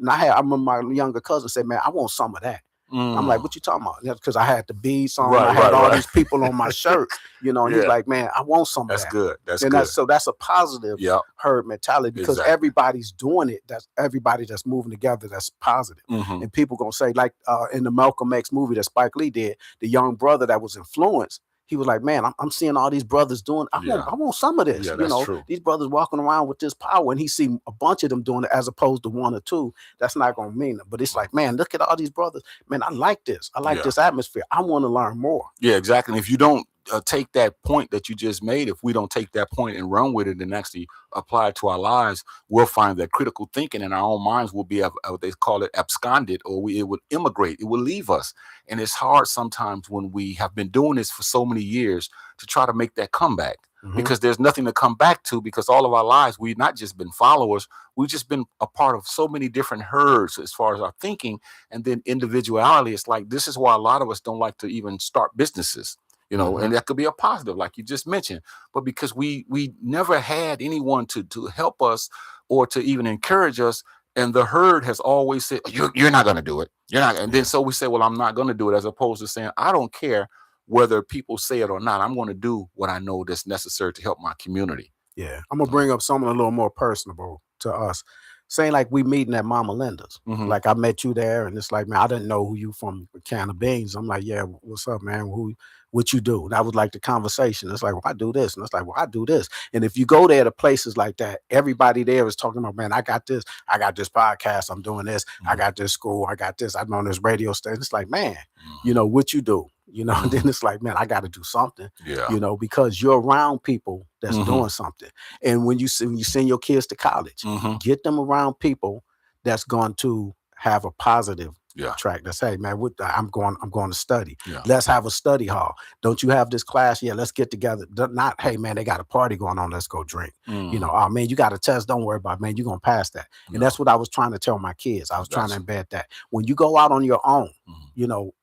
And I remember my younger cousin said, man, I want some of that. I'm like, what you talking about? Because I had the beads on, I had all these people on my shirt, and he's like, man, I want some of that. That's good. That's and good. So that's a positive herd mentality, because everybody's doing it. That's everybody that's moving together. That's positive. And people gonna say, like in the Malcolm X movie that Spike Lee did, the young brother that was influenced. He was like, man, I'm seeing all these brothers doing. I want some of this. True. These brothers walking around with this power, and he see a bunch of them doing it as opposed to one or two. That's not gonna mean it. But it's like, man, look at all these brothers. Man, I like this. I like this atmosphere. I want to learn more. Yeah, exactly. And if you don't take that point that you just made, if we don't take that point and run with it and actually apply it to our lives, we'll find that critical thinking in our own minds will be, they call it, absconded, or it would immigrate. It will leave us. And it's hard sometimes when we have been doing this for so many years to try to make that comeback. Because there's nothing to come back to, because all of our lives, we've not just been followers, we've just been a part of so many different herds as far as our thinking, and then individuality. It's like, this is why a lot of us don't like to even start businesses, and that could be a positive, like you just mentioned, but because we never had anyone to help us or to even encourage us. And the herd has always said, you're not going to do it. You're not. And then so we say, well, I'm not going to do it, as opposed to saying, I don't care whether people say it or not. I'm going to do what I know that's necessary to help my community. Yeah. I'm going to bring up something a little more personable to us. Saying like we meeting at Mama Linda's. Like I met you there, and it's like, man, I didn't know who you from a can of beans. I'm like, yeah, what's up, man? What you do? And that was like the conversation. It's like, well, I do this. And it's like, well, I do this. And if you go there to places like that, everybody there is talking about, man, I got this podcast, I'm doing this, I got this school, I got this, I'm on this radio station. It's like, man, what you do? Then it's like, man, I got to do something, because you're around people that's doing something. And when you send your kids to college, get them around people that's going to have a positive track. That's, hey, man, I'm going to study. Let's have a study hall. Don't you have this class? Yeah, let's get together. Not, hey, man, they got a party going on, let's go drink. Oh, man, you got a test, don't worry about it, man, you're going to pass that. And that's what I was trying to tell my kids. I was trying to embed that. When you go out on your own,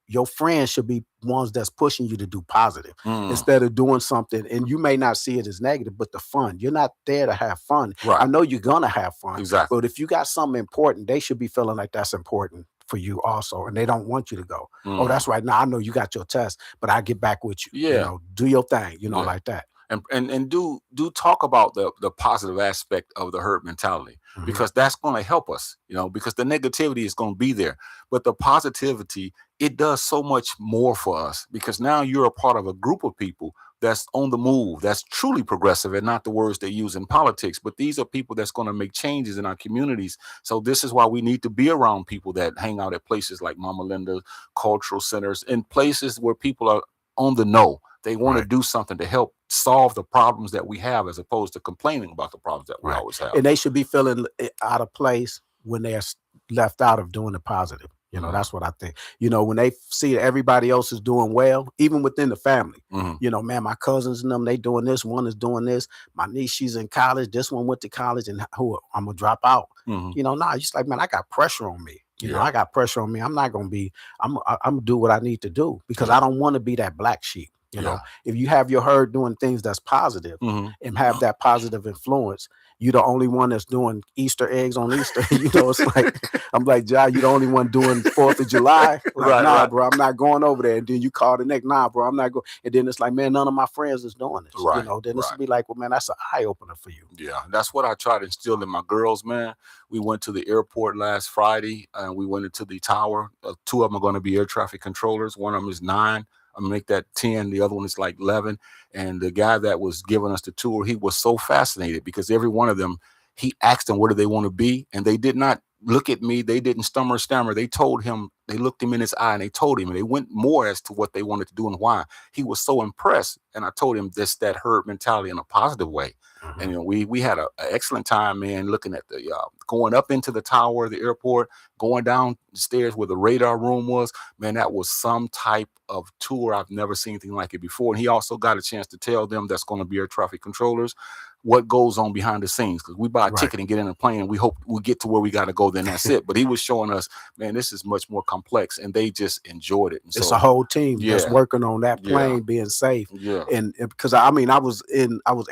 your friends should be ones that's pushing you to do positive instead of doing something. And you may not see it as negative, but the fun, you're not there to have fun. Right. I know you're going to have fun. Exactly. But if you got something important, they should be feeling like that's important for you also. And they don't want you to go, oh, that's right. Now I know you got your test, but I'll get back with you. Yeah. Do your thing, like that. And do talk about the positive aspect of the herd mentality, because that's going to help us, because the negativity is going to be there, but the positivity, it does so much more for us, because now you're a part of a group of people that's on the move, that's truly progressive, and not the words they use in politics, but these are people that's going to make changes in our communities. So this is why we need to be around people that hang out at places like Mama Linda, cultural centers, and places where people are on the know. They want to do something to help solve the problems that we have, as opposed to complaining about the problems that we always have. And they should be feeling out of place when they're left out of doing the positive. You know, that's what I think. You know, when they see that everybody else is doing well, even within the family, you know, man, my cousins and them, they doing this. One is doing this. My niece, she's in college. This one went to college, and who I'm gonna drop out. You know, nah, just like, man, I got pressure on me. You know, I got pressure on me. I'm not gonna be. I'm gonna do what I need to do because I don't want to be that black sheep. You know, if you have your herd doing things that's positive and have that positive influence, you the only one that's doing Easter eggs on Easter. You know, it's like, I'm like, Jah, you the only one doing 4th of July. Like, nah, bro, I'm not going over there. And then you call the next, nah, bro, I'm not going. And then it's like, man, none of my friends is doing this. You know, then this would be like, well, man, that's an eye opener for you. Yeah, that's what I try to instill in my girls, man. We went to the airport last Friday and we went into the tower. 2 of them are going to be air traffic controllers. One of them is 9. I'm gonna make that 10. The other one is like 11. And the guy that was giving us the tour, he was so fascinated because every one of them, he asked them, what do they want to be? And they did not look at me. They didn't stammer. They told him, they looked him in his eye and they told him, and they went more as to what they wanted to do and why. He was so impressed. And I told him this, that herd mentality in a positive way. And, you know, we had an excellent time, man, looking at the, going up into the tower, the airport, going down the stairs where the radar room was. Man, that was some type of tour. I've never seen anything like it before. And he also got a chance to tell them that's going to be air traffic controllers what goes on behind the scenes, because we buy a ticket and get in a plane and we hope we get to where we got to go, then that's it. But he was showing us, man, this is much more complex, and they just enjoyed it. And it's a whole team that's working on that plane being safe. And because I mean, I was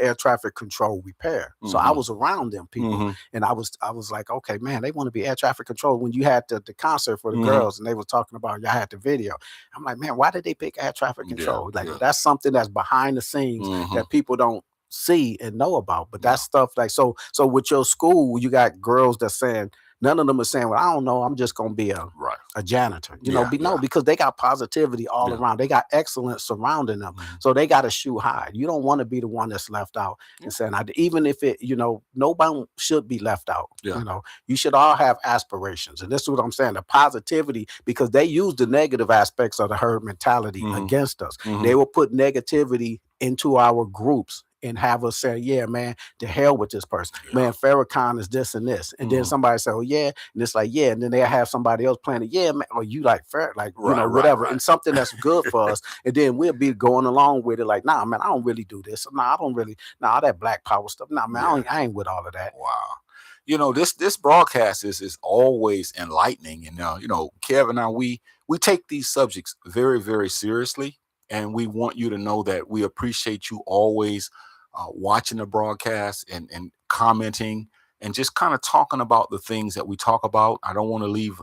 air traffic control repair, so I was around them people, and I was like, okay, man, they want to be air traffic control. When you had the concert for the girls and they were talking about, y'all had the video, I'm like, man, why did they pick air traffic control? Like that's something that's behind the scenes that people don't see and know about. But that's stuff like, so with your school, you got girls that's saying, none of them are saying, well, I don't know, I'm just gonna be a janitor. You know, no, because they got positivity all around. They got excellence surrounding them. So they got to shoot high. You don't want to be the one that's left out and saying, even if it, you know, nobody should be left out. You know, you should all have aspirations. And this is what I'm saying, the positivity, because they use the negative aspects of the herd mentality against us. They will put negativity into our groups and have us say, yeah, man, to hell with this person. Man, Farrakhan is this and this. And then somebody say, oh, yeah. And it's like, yeah. And then they have somebody else playing it. Yeah, man. Or you like, like, you know, whatever. And something that's good for us. And then we'll be going along with it like, nah, man, I don't really do this. Nah, I don't really, all that black power stuff. Nah, man, I ain't with all of that. Wow. You know, this broadcast is always enlightening. And, you know, Kev and I, we take these subjects very, very seriously. And we want you to know that we appreciate you always watching the broadcast and commenting and just kind of talking about the things that we talk about. I don't want to leave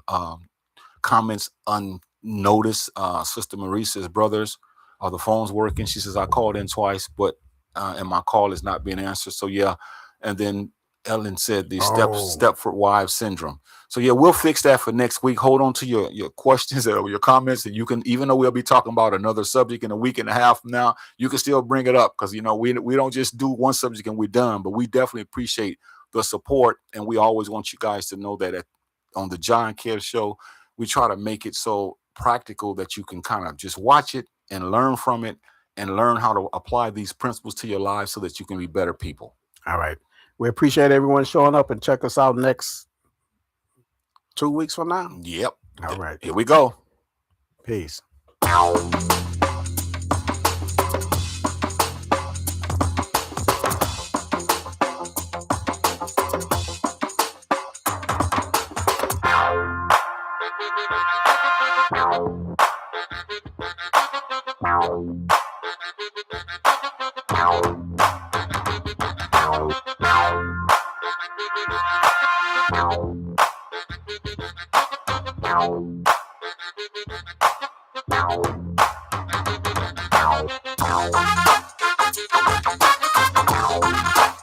comments unnoticed. Sister Marie says, brothers, the phone's working. She says, I called in twice, but and my call is not being answered. So yeah. And then Ellen said the Stepford Wives syndrome. So yeah, we'll fix that for next week. Hold on to your questions or your comments, and you can, even though we'll be talking about another subject in a week and a half from now, you can still bring it up, because you know we don't just do one subject and we're done. But we definitely appreciate the support, and we always want you guys to know that on the Jah and Kev show, we try to make it so practical that you can kind of just watch it and learn from it and learn how to apply these principles to your lives so that you can be better people. All right. We appreciate everyone showing up, and check us out next 2 weeks from now. Yep. All right. Here we go. Peace. Wow.